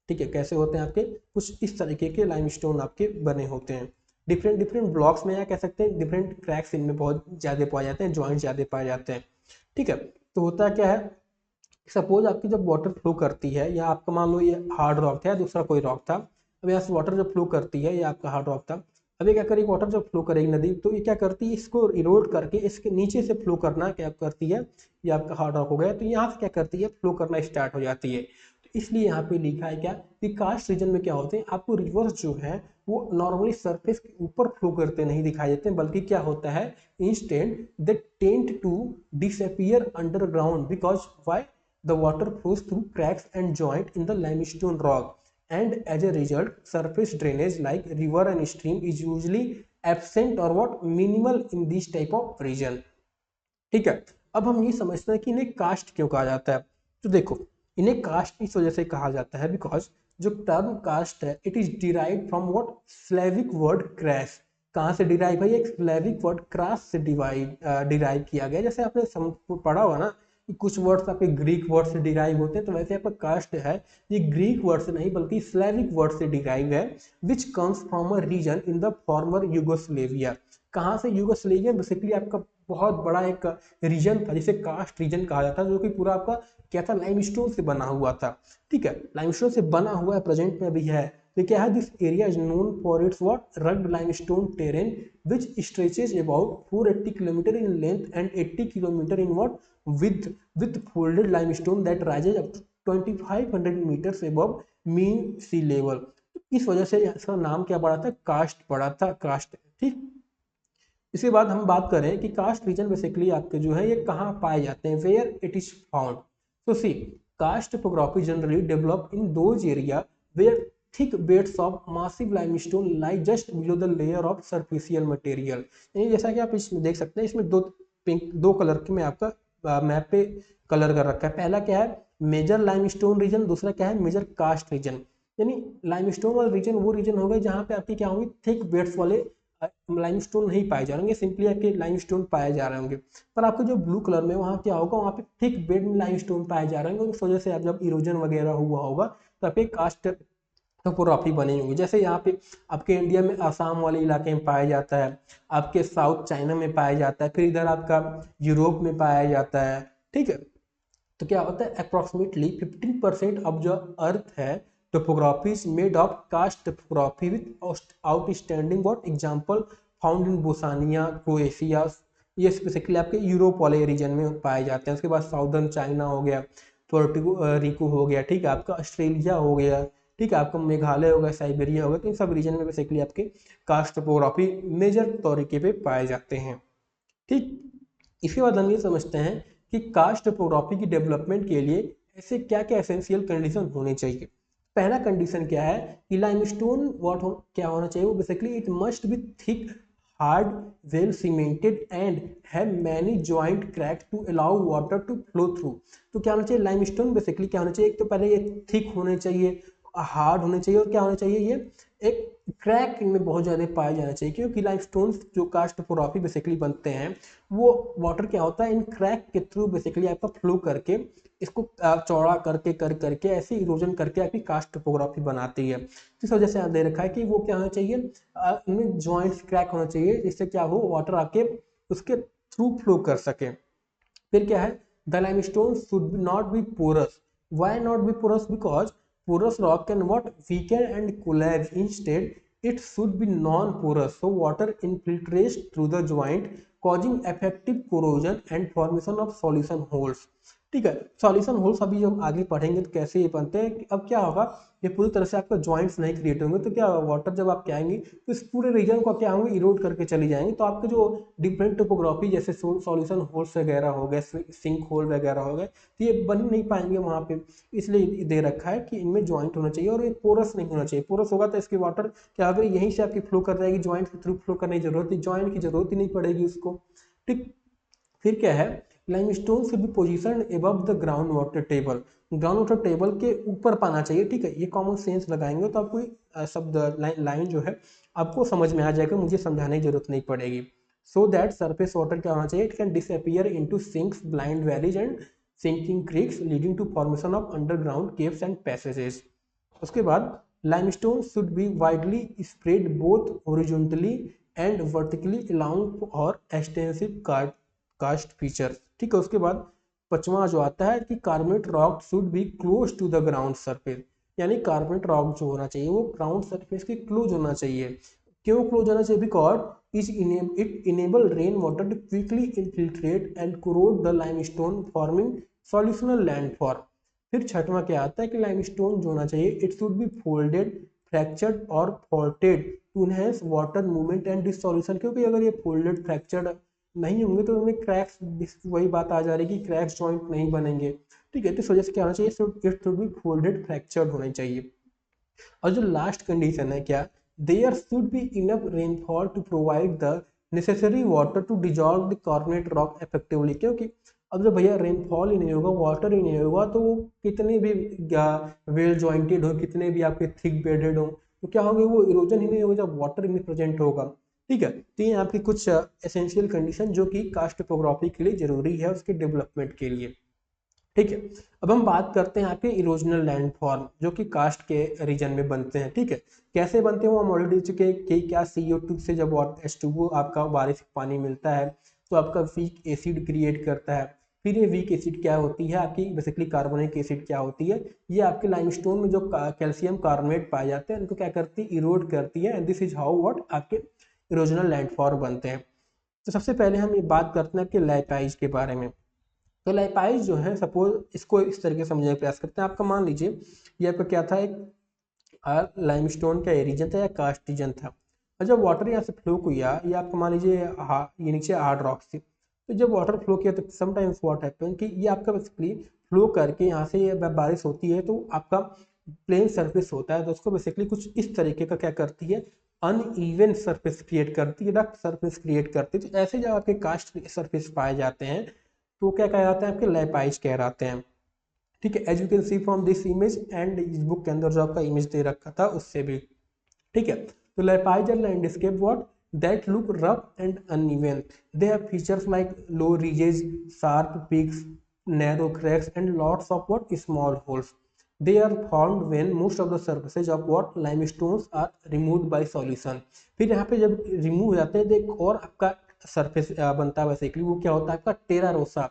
ठीक है, कैसे होते हैं आपके, कुछ इस तरीके के लाइमस्टोन आपके बने होते हैं डिफरेंट डिफरेंट ब्लॉक्स में, या कह सकते हैं डिफरेंट क्रैक्स इनमें बहुत ज़्यादा पाए जाते हैं, जॉइंट ज़्यादा पाए जाते हैं। ठीक है, तो होता क्या है, सपोज आपकी जब वाटर फ्लो करती है, या आपका मान लो ये हार्ड रॉक था या दूसरा कोई रॉक था, अब यहाँ से वाटर जब फ्लो करती है, ये आपका हार्ड रॉक था, अब ये क्या करेगी, वाटर जब फ्लो करेगी नदी, तो ये क्या करती है, इसको इरोड करके इसके नीचे से फ्लो करना क्या करती है, ये आपका हार्ड रॉक हो गया, तो यहाँ से क्या करती है, फ्लो करना स्टार्ट हो जाती है। तो इसलिए यहाँ पे लिखा है क्या कि कास्ट रीजन में क्या होते हैं, आपको रिवर्स जो है वो नॉर्मली सरफेस के ऊपर फ्लो करते नहीं दिखाई देते, बल्कि क्या होता है, instant they tend to disappear underground, because why, the water flows through cracks and joint in the limestone rock, and as a result surface drainage like river and stream is usually absent or what minimal in this type of region। ठीक है, अब हम ये समझते हैं कि इन्हें कास्ट क्यों कहा जाता है। तो देखो, इन्हें कास्ट इस वजह से कहा जाता है बिकॉज जो टर्म कास्ट है it is derive from what, Slavic word crash. कहाँ से डिराइव है, एक स्लेविक वर्ड क्रास से डिराइव किया गया। जैसे आपने पढ़ा हुआ ना कि कुछ वर्ड्स आपके ग्रीक वर्ड से डिराइव होते हैं, तो वैसे आपका कास्ट है ये ग्रीक वर्ड से नहीं बल्कि स्लेविक वर्ड से डिराइव है, which comes from a region in the former Yugoslavia. कहाँ से, यूगोस्लेविया बेसिकली आपका बहुत बड़ा एक रीजन था जिसे कास्ट रीजन कहा जाता है, जो कि पूरा आपका क्या था, लाइमस्टोन से बना हुआ था। ठीक है, लाइमस्टोन से बना हुआ है, प्रेजेंट में भी है। तो क्या है, this area is known for its what, rugged limestone terrain which stretches about 480 kilometre in length and 80 kilometre in what with folded limestone that rises up to 2500 metres above mean sea level. इस वजह से इसका नाम क्या पड़ा था, कास्ट पड़ा था, कास्ट। ठीक, इसके बाद हम बात करें कि कास्ट रीजन बेसिकली आपके जो है ये कहाँ पाए जाते हैं, वेयर इट इज फाउंड। तो see, karst topography generally develop in those area where thick beds of massive limestone lie just below the layer of surficial material. यानी जैसा कि आप इसमें देख सकते हैं, इसमें दो कलर के में आपका मैप पे कलर कर रखा है। पहला क्या है, मेजर लाइमस्टोन रीजन, दूसरा क्या है, मेजर कास्ट रीजन। यानी लाइमस्टोन वाला रीजन वो रीजन होगा जहाँ पे आपके क्या होंगे, थिक बेड्स वाले लाइमस्टोन नहीं पाए जा रहे होंगे, सिंपली आपके लाइमस्टोन पाए जा रहे होंगे। पर आपको जो ब्लू कलर में वहाँ क्या होगा, वहाँ पे थिक बेड में लाइमस्टोन पाए जा रहे होंगे, उस वजह से आप जब इरोजन वगैरह हुआ होगा तो आपके कास्ट टोपोग्राफी बनी होगी। जैसे यहाँ पे आपके इंडिया में आसाम वाले इलाके में पाया जाता है, आपके साउथ चाइना में पाया जाता है, फिर इधर आपका यूरोप में पाया जाता है। ठीक है, तो क्या होता है, अप्रोक्सीमेटली 15% ऑफ जो अर्थ है topography is made of karst topography with outstanding what example found in Bosnia, Croatia. ये स्पेसिफिकली आपके यूरोप वाले रीजन में पाए जाते हैं। उसके बाद साउदर्न चाइना हो गया, पोर्टो रिको हो गया, ठीक है, आपका ऑस्ट्रेलिया हो गया, ठीक है, आपका मेघालय हो गया, साइबेरिया हो गया। तो इन सब रीजन में बेसिकली आपके कास्ट टोपोग्राफी मेजर तरीके पे पाए जाते हैं। ठीक, इसके बाद हम ये समझते हैं कि कास्ट टोपोग्राफी की डेवलपमेंट के लिए ऐसे क्या क्या एसेंशियल कंडीशन होने चाहिए। पहला कंडीशन क्या है कि लाइमस्टोन क्या होना चाहिए, वो basically it must be thick, hard, well cemented and have many joint crack to allow water to flow through. तो क्या होना चाहिए, लाइमस्टोन बेसिकली क्या होना चाहिए, एक तो पहले ये थिक होने चाहिए, हार्ड होने चाहिए, और क्या होना चाहिए, ये एक क्रैक इनमें बहुत ज़्यादा पाया जाना चाहिए, क्योंकि लाइमस्टोन जो कास्ट टोपोग्राफी बेसिकली बनते हैं वो वाटर क्या होता है, इन क्रैक के थ्रू बेसिकली आपका फ्लो करके इसको चौड़ा करके करके ऐसे इरोजन करके आपकी कास्ट टोपोग्राफी बनाती है। इस वजह से यहाँ दे रखा है कि वो क्या होना चाहिए, इनमें जॉइंट्स क्रैक होना चाहिए, जिससे क्या हो, वाटर आके उसके थ्रू फ्लो कर सके। फिर क्या है, the limestone should not be porous. Why not be porous, because porous rock can what weaken and collapse. Instead, it should be non-porous, so water infiltrates through the joint, causing effective corrosion and formation of solution holes. ठीक है। सॉल्यूशन होल्स अभी जब आगे पढ़ेंगे तो कैसे ये बनते हैं। अब क्या होगा, ये पूरी तरह से आपका जॉइंट्स नहीं क्रिएट होंगे तो क्या होगा, वाटर जब आप क्या आएंगे तो इस पूरे रीजन को क्या होंगे, इरोड करके चली जाएंगे। तो आपके जो डिफरेंट टोपोग्राफी जैसे सॉल्यूशन होल्स वगैरह हो गए, सिंक होल वगैरह हो गए, तो ये बन नहीं पाएंगे वहाँ पे। इसलिए दे रखा है कि इनमें ज्वाइंट होना चाहिए और ये पोरस नहीं होना चाहिए। पोरस होगा तो इसकी वाटर क्या होगा, यहीं से आपकी फ्लो कर जाएगी, ज्वाइंट के थ्रू फ्लो करने की जरूरत नहीं, ज्वाइंट की जरूरत ही नहीं पड़ेगी उसको। ठीक। फिर क्या है, limestone should B position above the ground water table, ground water table के ऊपर पाना चाहिए। ठीक है, ये कॉमन सेंस लगाएंगे तो आपको शब्द लाइन जो है आपको समझ में आ जाएगा, मुझे समझाने की जरूरत नहीं पड़ेगी। सो दैट सरफेस वाटर क्या होना चाहिए, it can disappear into sinks, blind valleys and sinking creeks leading to formation of underground caves and passages. उसके बाद limestone should be widely spread both horizontally and vertically along और एक्सटेंसिव कास्ट फीचर। ठीक है। उसके बाद पांचवा जो आता है कि carbonate rock should be close to the ground surface, यानी कार्बोनेट रॉक जो होना चाहिए वो ग्राउंड सरफेस के क्लोज होना चाहिए। क्यों क्लोज होना चाहिए, because it enable rain water to quickly infiltrate and corrode the limestone forming solutional landform. फिर छठवां क्या आता है कि लाइमस्टोन जो होना चाहिए it should be folded, fractured और faulted to enhance water movement and dissolution, क्योंकि अगर ये फोल्डेड फ्रैक्चर्ड नहीं होंगे तो उनमें क्रैक्स, वही बात आ जा रही है कि क्रैक्स जॉइंट नहीं बनेंगे। ठीक है, तो इस वजह से क्या होना चाहिए, it should be folded fractured होना चाहिए। और जो लास्ट कंडीशन है क्या, there should be enough rainfall to provide the necessary water to dissolve the carbonate rock effectively, क्योंकि अब जब भैया रेनफॉल ही नहीं होगा, वाटर ही नहीं होगा, तो वो कितने भी वेल जॉइंटेड हो, कितने भी आपके थिक बेडेड हो, तो क्या होगा, वो इरोजन ही नहीं होगा जब वाटर नहीं प्रेजेंट होगा। ठीक है, तो ये आपकी कुछ एसेंशियल कंडीशन जो कि कास्ट टोपोग्राफी के लिए जरूरी है उसके डेवलपमेंट के लिए। ठीक है, अब हम बात करते हैं आपके इरोजनल लैंडफॉर्म जो कि कास्ट के रीजन में बनते हैं। ठीक है, कैसे बनते हैं वो हम ऑलरेडी चुके हैं कि क्या CO2 से जब H2O आपका बारिश पानी मिलता है तो आपका वीक एसिड क्रिएट करता है। फिर ये वीक एसिड क्या होती है आपकी, बेसिकली कार्बोनिक एसिड क्या होती है, ये आपके लाइमस्टोन में जो कैल्शियम कार्बोनेट पाए जाते हैं उनको क्या करती है, इरोड करती है, and this is how what आपके इरोजनल लैंडफॉर्म बनते हैं। तो सबसे पहले हम ये बात करते हैं कि लैटाइज के बारे में। तो लाइपाइज जो है, सपोज इसको इस तरीके से समझने का प्रयास करते हैं। आपका मान लीजिए ये आपका क्या था, एक लाइमस्टोन का रीजन था या कास्ट रीजन था, और जब वाटर यहाँ से फ्लो किया, ये आपका मान लीजिए ये नीचे हार्ड रॉक थी, तो जब वाटर फ्लो किया तो समटाइम्स व्हाट हैपन कि ये आपका बेसिकली फ्लो करके यहाँ से ये बारिश होती है तो आपका प्लेन सरफेस होता है, तो उसको बेसिकली कुछ इस तरीके का क्या करती है, अनइवन सरफेस क्रिएट करती है, रफ सरफेस क्रिएट करती है। तो ऐसे जब आपके कास्ट सरफेस पाए जाते हैं तो क्या कहलाते हैं, आपके लैपाइज कहलाते हैं। ठीक है, as you can see from this image and इस बुक के अंदर जो आपका इमेज दे रखा था उससे भी। ठीक है, तो lapies are landscape what that look rough and uneven, they have features like low ridges, sharp peaks, narrow cracks and lots of what small holes. they are formed when most of the surfaces of what limestones are removed by solution। फिर यहाँ पे जब रिमूव हो जाते हैं तो एक और आपका सरफेस बनता है बेसिकली, वो क्या होता है आपका टेरा रोसा।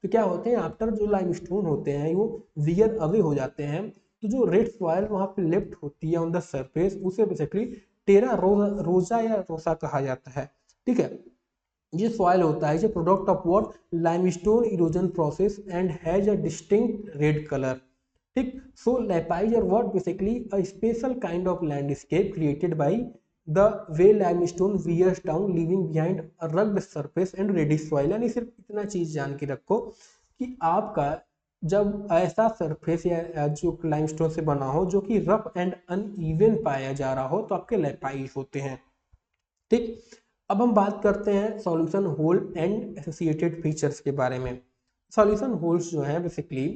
तो क्या होते हैं, आफ्टर जो लाइमस्टोन होते हैं वो वियर अवे हो जाते हैं, तो जो रेड सॉइल वहाँ पे लेफ्ट होती है ऑन द सरफेस उसे बेसिकली टेरा रोजा या रोसा कहा जाता है। ठीक है, ये सॉइल होता है, product of what limestone erosion process and has a distinct red colour. ठीक, so lapies are what basically a special kind of landscape created by the way limestone wears down leaving behind a rugged surface and reddish soil. यानी सिर्फ इतना चीज जान के रखो कि आपका जब ऐसा सरफेस या जो लाइमस्टोन से बना हो जो कि रफ एंड अनइवन पाया जा रहा हो तो आपके लैपाइज होते हैं। ठीक, अब हम बात करते हैं solution hole and associated features के बारे में। सॉल्यूशन होल्स जो है basically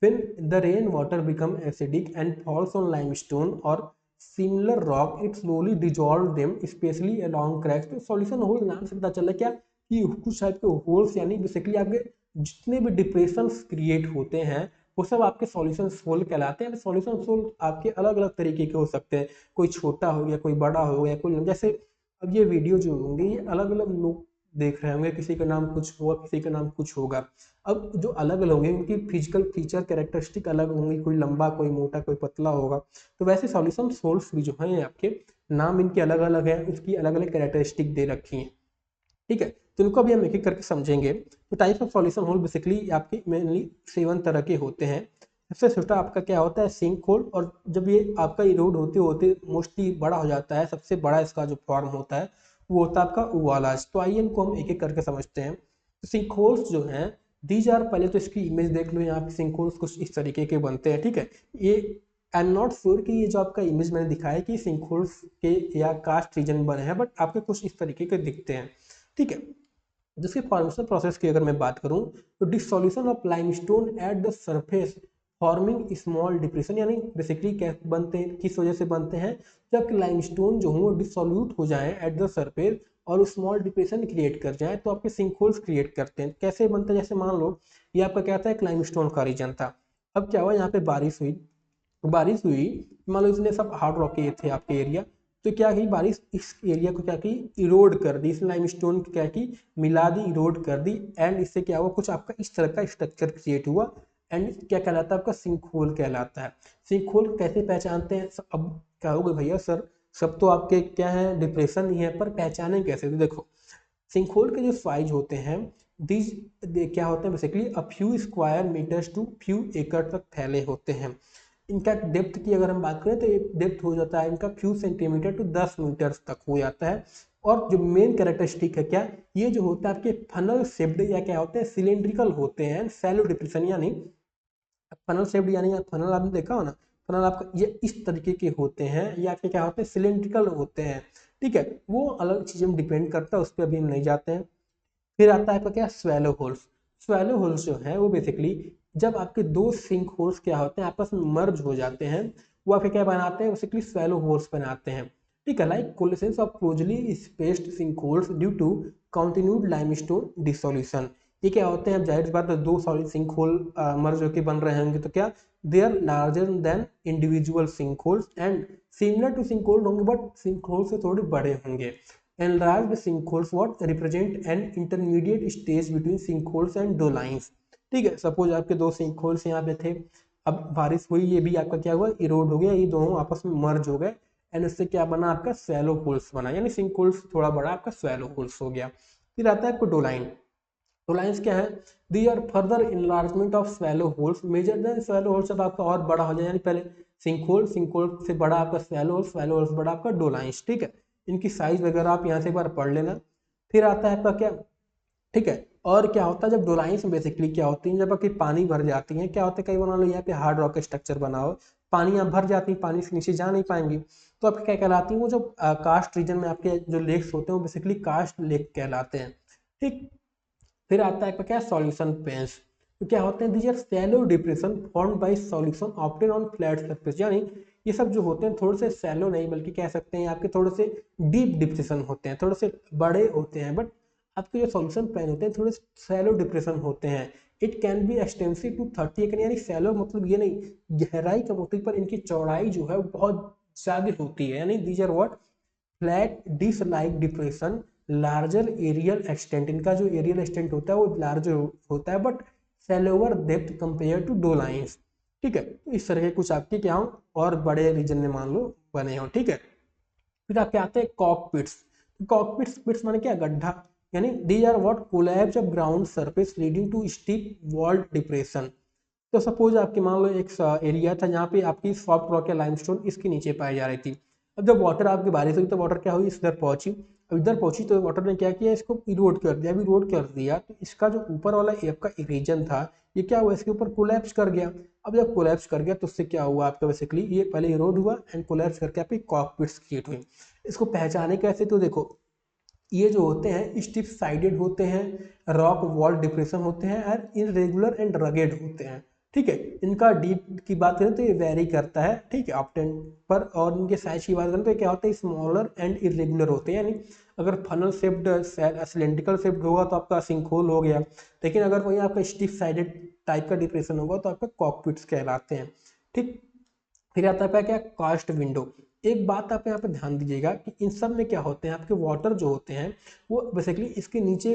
when the rain water become acidic and falls on limestone or similar rock it slowly dissolve them especially along cracks। तो सॉल्यूशन होल नाम से पता चला क्या कि कुछ टाइप के होल्स यानी बेसिकली आपके जितने भी डिप्रेशन क्रिएट होते हैं वो सब आपके सॉल्यूशन होल कहलाते हैं। सॉल्यूशन होल आपके अलग अलग तरीके के हो सकते हैं, कोई छोटा हो गया, कोई बड़ा हो गया, कोई जैसे अब ये वीडियो जो होंगे ये अलग अलग लोग देख रहे होंगे, किसी का नाम कुछ होगा, किसी का नाम कुछ होगा। अब जो अलग अलग होंगे उनकी फिजिकल फीचर कैरेक्टरिस्टिक अलग होंगी, कोई लंबा, कोई मोटा, कोई पतला होगा। तो वैसे सॉल्यूशन सोल्स भी जो हैं आपके नाम इनके अलग अलग है, उसकी अलग अलग कैरेक्टरिस्टिक दे रखी हैं। ठीक है, तो इनको अभी हम एक एक करके समझेंगे। तो types of solution hole basically आपके मेनली 7 तरह के होते हैं। सबसे छोटा आपका क्या होता है, सिंक होल, और जब ये आपका इरोड होते होते मोस्टली बड़ा हो जाता है, सबसे बड़ा इसका जो फॉर्म होता है वो होता है आपका उवालाज। तो आइए इनको हम एक एक करके समझते हैं। तो सिंक होल्स जो हैं दीज आर, पहले तो इसकी इमेज देख लो, यहाँ पे सिंक होल्स कुछ इस तरीके के बनते हैं, ठीक है। ये आई एम नॉट श्योर कि ये जो आपका इमेज मैंने दिखाया है कि सिंक होल्स के या कास्ट रीजन बने हैं, बट आपके कुछ इस तरीके के दिखते हैं, ठीक है। जिसके फॉर्मेशन प्रोसेस की अगर मैं बात करूं तो dissolution of limestone at the surface forming small depression, यानी बेसिकली क्या बनते हैं, किस वजह से बनते हैं, जब लाइमस्टोन जो हो डिसॉल्यूट हो जाए एट द सरफेस और स्मॉल डिप्रेशन क्रिएट कर जाए तो आपके सिंक होल्स क्रिएट करते हैं। कैसे बनते हैं, जैसे मान लो ये आपका क्या था, एक लाइमस्टोन का रीजन था। अब क्या हुआ, यहाँ पे बारिश हुई, मान लो इसने सब हार्ड रॉक के थे आपके एरिया, तो क्या की बारिश इस एरिया को क्या की, इरोड कर दी, इस लाइमस्टोन की क्या की, मिला दी, इरोड कर दी, एंड इससे क्या हुआ, कुछ आपका इस तरह का स्ट्रक्चर क्रिएट हुआ, एंड क्या कहलाता है, आपका सिंक होल कहलाता है। सिंक होल कैसे पहचानते हैं, अब क्या होगा भैया सर, सब तो आपके क्या है, डिप्रेशन ही है, पर पहचाने कैसे, तो देखो सिंक होल के जो साइज होते हैं दीज क्या होते हैं, basically a few square metres to few acre तक फैले होते हैं। इनका डेप्थ की अगर हम बात करें तो ये डेप्थ हो जाता है इनका फ्यू सेंटीमीटर टू 10 मीटर तक हो जाता है। और जो मेन कैरेक्टरिस्टिक है क्या, ये जो होता है आपके फनल शेप्ड या क्या होते हैं, सिलेंड्रिकल होते हैं, शैलो डिप्रेशन, यानी फनल शेप्ड यानी फनल आपने देखा हो ना, फनल आपका ये इस तरीके के होते हैं, या आपके क्या होते हैं, सिलेंड्रिकल होते हैं, ठीक है। वो अलग चीज़ में डिपेंड करता है, उस पर अभी हम नहीं जाते हैं। फिर आता है आपका क्या, स्वेलो होल्स। स्वेलो होल्स जो है वो बेसिकली जब आपके दो सिंक होल्स क्या होते हैं, आपस में मर्ज हो जाते हैं, वो आपके क्या बनाते हैं, बेसिकली स्वेलो होल्स बनाते हैं, ठीक है। Like collisions of closely spaced sink holes due to continued limestone dissolution. ये क्या होते हैं, अब जाहिर सी बात है दो सॉलिड सिंक होल मर्ज होकर बन रहे होंगे, तो क्या they are larger than individual sink holes and similar to sink hole होंगे, बट सिंक होल से थोड़े बड़े होंगे। Enlarged sinkholes what represent an intermediate stage between sinkholes and dolines, ठीक है। सपोज आपके दो सिंक होल्स यहाँ पे थे, अब बारिश हुई, ये भी आपका क्या हुआ, इरोड हो गया, ये दोनों आपस में मर्ज हो गए, एंड उससे क्या बना, आपका स्वैलो होल्स बना, यानी सिंक होल्स थोड़ा बड़ा आपका स्वैलो होल्स हो गया। फिर आता है आपको डोलाइन। डोलाइंस क्या है, the are further enlargement of swallow holes major than swallow holes, अब आपका और बड़ा हो जाए, यानी पहले सिंक होल से बड़ा आपका स्वैलो होल से बड़ा आपका डोलाइंस, ठीक है। इनकी साइज वगैरह आप यहाँ से एक बार पढ़ लेना। फिर आता है आपका क्या, ठीक है। और क्या होता है जब डोलाइंस में बेसिकली क्या होती है, जब आपकी पानी भर जाती है, क्या होता है, कई बना लो यहाँ पे हार्ड रॉक स्ट्रक्चर बनाओ, पानी यहाँ भर जाती है, पानी से नीचे जा नहीं पाएंगी, तो आपके क्या कहलाती है, वो जो कास्ट रीजन में आपके जो लेक्स होते हैं वो बेसिकली कास्ट लेक कहलाते हैं, ठीक। फिर आता है क्या, सॉल्यूशन पेंस। तो क्या होते हैं, these are shallow depression formed by solution obtain on flat surface, यानी ये सब जो होते हैं थोड़े से शैलो नहीं बल्कि कह सकते हैं आपके थोड़े से डीप डिप्रेशन होते हैं, थोड़े से बड़े होते हैं, बट आपके जो सॉल्यूशन पेन होते हैं थोड़े शैलो डिप्रेशन होते हैं। It can be extensive to 30 acre, यानी शैलो मतलब ये नहीं गहराई का मतलब, पर इनकी चौड़ाई जो है वो बहुत ज्यादा होती है, यानी these are what, flat dish like depression, larger areal extent, इनका जो एरियल एक्सटेंट होता है वो लार्जर होता है, but shallower depth compare to dolines, ठीक है। तो इस तरह के कुछ आपके क्या हो और बड़े रीजन में मान लो बने हो, ठीक है। फिर आपके आते हैं कॉकपिट्स। कॉकपिट्स पिट्स माने क्या, गड्ढा, यानी these are what collapse of ground surface leading to steep walled depression. तो सपोज आपके मान लो एक एरिया था जहाँ पे आपकी सॉफ्ट रॉक या लाइमस्टोन इसके नीचे पाई जा रही थी। अब जब वाटर आपकी बारिश हुई तो वाटर क्या हुई, इधर पहुंची। अब इधर पहुंची तो वाटर ने क्या किया, इसको इरोड कर दिया। अभी इरोड कर दिया तो इसका जो ऊपर वाला आपका रीजन था ये क्या हुआ, इसके ऊपर कोलैप्स कर गया। अब जब कोलैप्स कर गया तो उससे क्या हुआ आपका, बेसिकली ये पहले इरोड हुआ एंड कोलैप्स करके आपकी कॉकपिट्स क्रिएट हुई। इसको पहचाने कैसे, तो देखो ये जो होते हैं स्टिफ साइडेड होते हैं, रॉक वॉल डिप्रेशन होते हैं और इनरेगुलर एंड रगेड होते हैं, ठीक है। इनका डीप की बात करें तो ये वेरी करता है, ठीक है, ऑप्टेन पर। और इनके साइज की बात करें तो क्या होता है, स्मॉलर एंड इरेगुलर होते हैं, यानी अगर फनल शेप्ड सिलेंड्रिकल शेप्ड होगा तो आपका सिंकहोल हो गया, लेकिन अगर वही आपका स्टिफ साइडेड टाइप का डिप्रेशन होगा तो आपका कॉकपिट्स कहलाते हैं, ठीक। फिर आता है क्या, कास्ट विंडो। एक बात आप यहाँ पे ध्यान दीजिएगा कि इन सब में क्या होते हैं, आपके वाटर जो होते हैं वो बेसिकली इसके नीचे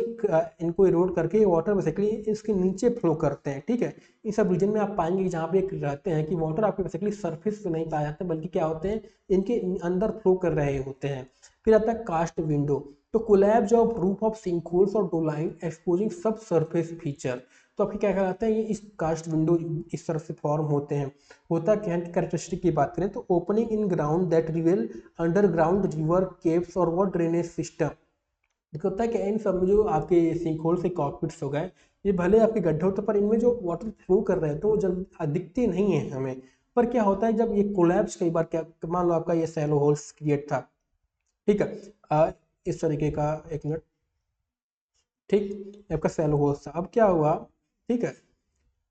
इनको इरोड करके वाटर बेसिकली इसके नीचे फ्लो करते हैं, ठीक है। इस सब रीजन में आप पाएंगे कि जहाँ पे एक रहते हैं कि वाटर आपके बेसिकली सरफेस पे नहीं पाए जाते बल्कि क्या होते हैं, इनके अंदर फ्लो कर रहे होते हैं। फिर आता है कास्ट विंडो, तो collapse of roof of sinkholes और डोलाइन एक्सपोजिंग सब सरफेस फीचर। तो आपके क्या कहलाता है, ये इस कास्ट विंडो इस तरह से फॉर्म होते हैं। होता क्या है, कैरेक्टरिस्टिक की बात करें तो opening in ground that रिवेल underground river caves और वॉट ड्रेनेज सिस्टम। देखो होता है कि इन सब में जो आपके सिंकहोल से कॉकपिट्स हो गए, ये भले आपके गड्ढे होते हैं पर इनमें जो वाटर फ्लो कर रहे हैं तो वो जल्द दिखते नहीं है हमें। पर क्या होता है जब ये कोलैप्स कई बार, क्या मान लो आपका ये सैलो होल्स क्रिएट था, ठीक है, इस तरीके का, एक मिनट, ठीक, आपका सैलो होल्स था, अब क्या हुआ, ठीक है,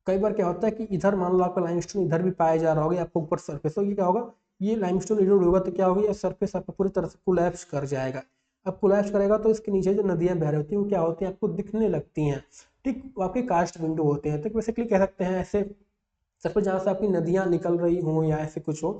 कई बार क्या होता है कि इधर मान लो आपका लाइमस्टोन इधर भी पाया जा रहा होगा, आपको ऊपर सरफेस, तो ये क्या होगा, ये लाइमस्टोन इरोड होगा तो क्या होगा, ये सरफेस आपका पूरी तरह से कोलैप्स कर जाएगा। अब कोलैप्स करेगा तो इसके नीचे जो नदियां बह रही होती हैं वो क्या होती हैं, आपको दिखने लगती हैं, ठीक, वो आपके कास्ट विंडो होते हैं। तो बेसिकली कह सकते हैं ऐसे सपोज जहाँ से आपकी नदियाँ निकल रही हों या ऐसे कुछ हो,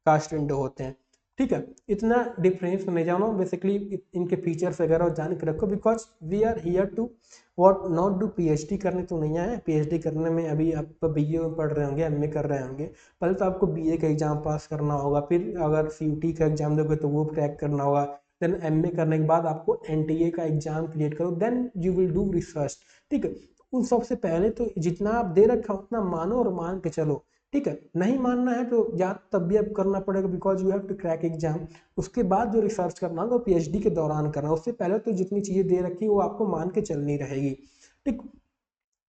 कास्ट विंडो होते हैं, ठीक है। इतना डिफरेंस नहीं जानो, बेसिकली इनके फीचर्स वगैरह जान के रखो, because we are here to what not do PhD करने तो नहीं आए। पीएचडी करने में अभी आप बीए में पढ़ रहे होंगे, एमए कर रहे होंगे, पहले तो आपको बीए का एग्जाम पास करना होगा, फिर अगर सीयूटी का एग्जाम दोगे तो वो क्रैक करना होगा, देन एमए करने के बाद आपको एनटीए का एग्जाम क्रिएट करो, then you will do research, ठीक है। उन सबसे पहले तो जितना आप दे रखा उतना मानो और मान के चलो, ठीक है। नहीं मानना है तो या तब भी अब करना पड़ेगा, because you have to crack exam. उसके बाद जो रिसर्च करना होगा पीएचडी के दौरान करना, उससे पहले तो जितनी चीज़ें दे रखी वो आपको मान के चलनी रहेगी, ठीक।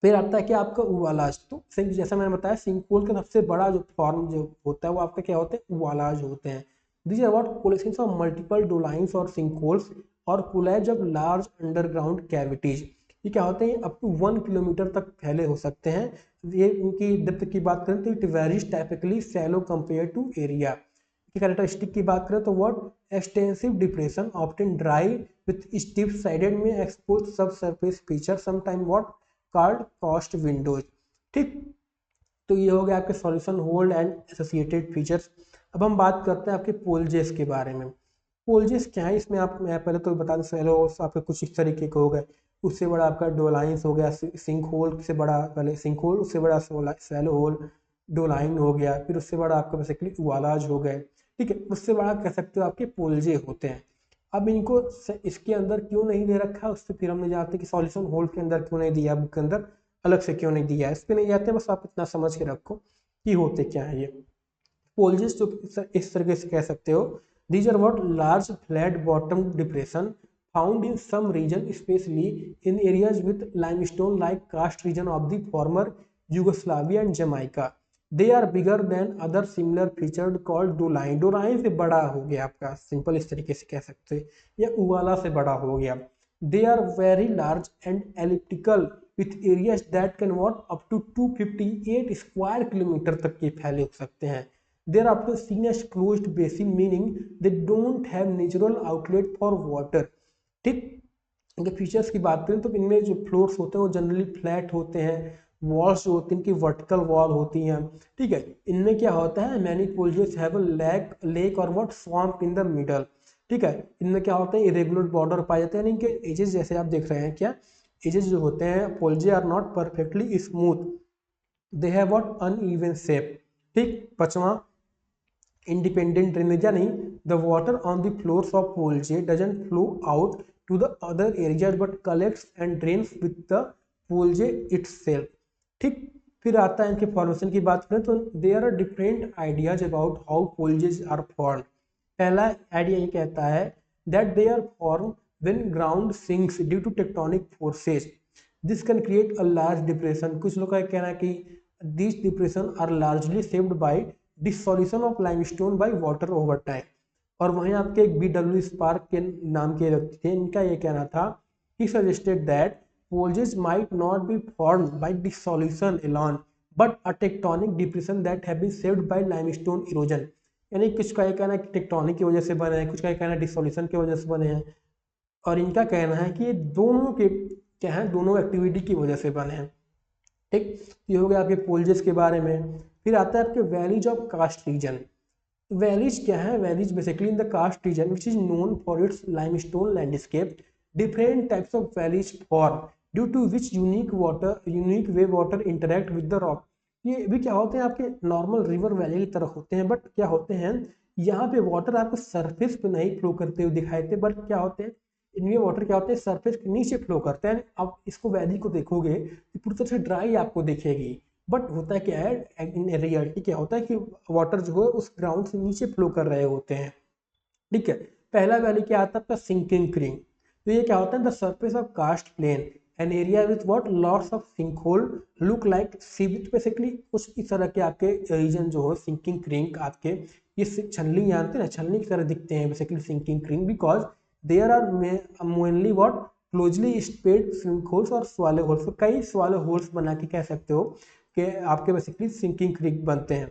फिर आता है कि आपका उवालाज, तो जैसा मैंने बताया सिंकहोल का सबसे बड़ा जो फॉर्म जो होता है वो आपका क्या होते हैं, उवालाज होते हैं। These are what coalescence of multiple dolines और सिंकहोल्स और collapse of large underground cavities. ये क्या होते हैं, अप टू 1 किलोमीटर तक फैले हो सकते हैं। ये इनकी डेप्थ की बात करें तो it varies typically shallow compare to area. की कैरेक्टरिस्टिक की बात करें तो what extensive depression often dry with steep sided में expose sub surface feature sometime what called karst windows, ठीक। तो ये हो गया आपके solution holes and associated features. अब हम बात करते हैं आपके पोलजेस के बारे में। पोलजेस क्या है, इसमें आप, मैं पहले तो बता दूं, सैलो आपके कुछ इस तरीके के हो गए, उससे बड़ा आपका डोलाइंस हो गया, सिंक होल से बड़ा, पहले सिंक होल, उससे बड़ा सैलो होल, डोलाइन हो गया, फिर उससे बड़ा आपका बेसिकली उवालाज हो गए, ठीक है, उससे बड़ा कह सकते हो आपके पोलजे होते हैं। अब इनको इसके अंदर क्यों नहीं दे रखा, उससे फिर हमने जानते कि सॉल्यूशन होल के अंदर क्यों नहीं दिया, बुक के अंदर अलग से क्यों नहीं दिया, इस पर नहीं जाते, बस आप इतना समझ के रखो कि होते क्या है ये पोलजेस। जो इस तरीके से कह सकते हो, these are what large flat bottom depression found in some region especially in areas with limestone like karst region of the former Yugoslavia and Jamaica. They are bigger than other similar featured called doline. Doline से बड़ा हो गया आपका, सिंपल इस तरीके से कह सकते हैं, या उवाला से बड़ा हो गया। They are very large and elliptical with areas that can what up to 258 square kilometre तक के फैले हो सकते हैं। They are often seen as closed basin, meaning they don't have natural outlet for water, ठीक। इनके फीचर्स की बात करें तो इनमें जो फ्लोर्स होते हैं वो जनरली फ्लैट होते हैं, वॉल्स जो होती हैं इनकी वर्टिकल वॉल होती हैं, ठीक है। इनमें क्या होता है, मैनी पोलजेस हैव अ लेक और what swamp in the middle, ठीक है। इनमें क्या होता है, इरेगुलर बॉर्डर पाए जाते हैं, इनके एजेस जैसे आप देख रहे हैं, क्या एजेस जो होते हैं poljes are not perfectly smooth, they have what uneven shape, ठीक। पांचवा independent drainage, यानी the water on the floors of polje doesn't flow out to the other areas but collects and drains with the polje itself, ठीक। फिर आता है इनके फॉर्मेशन की बात करें तो there are different ideas about how poljes are form. पहला आइडिया ये कहता है that they are form when ground sinks due to tectonic forces, this can create a large depression. कुछ लोग का कहना है कि this depression are largely shaped by dissolution of limestone by water over time. और वहीं आपके एक BW स्पार्क के नाम के व्यक्ति थे, इनका ये कहना था, he suggested that poljes might not be formed by dissolution alone but a tectonic depression that have been shaped by limestone erosion. यानी कुछ का ये कहना है कि टेक्टोनिक की वजह से बने हैं, कुछ का ये कहना है डिसोल्यूशन की वजह से बने हैं, और इनका कहना है कि ये दोनों के क्या है, दोनों एक्टिविटी की वजह से बने हैं, ठीक। ये हो गया आपके पोलजेस के बारे में। फिर आता है आपके valleys of karst region. Valleys क्या है, valleys basically in the karst region which is known for its limestone landscape, different types of valleys form due to which unique way water interact with the rock. ये भी क्या होते हैं, आपके नॉर्मल रिवर वैली की तरह होते हैं, बट क्या होते हैं, यहाँ पे वाटर आपको सरफेस पे नहीं फ्लो करते हुए दिखाई देते, बट क्या होते हैं इनमें वाटर क्या होते हैं सरफेस के नीचे फ्लो करते हैं। आप इसको वैली को देखोगे तो पूरी तरह से ड्राई आपको दिखेगी, बट होता क्या है इन रियलिटी क्या होता है कि वाटर जो है उस ग्राउंड से नीचे फ्लो कर रहे होते हैं। ठीक है, पहला वैल्यू क्या आता है आपका सिंकिंग क्रीक। तो ये क्या होता है the surface of karst plain an area with what lots of sink hole look like sea with basically कुछ इस तरह के आपके रीजन जो हो सिंकिंग क्रीक आपके ये छलनी जानते हैं ना, छलनी की तरह दिखते हैं basically sinking creek because there are mainly what closely spaced sink holes और स्वालो होल्स। तो कई स्वालो होल्स बना के कह सकते हो कि आपके बेसिकली सिंकिंग क्रीक बनते हैं।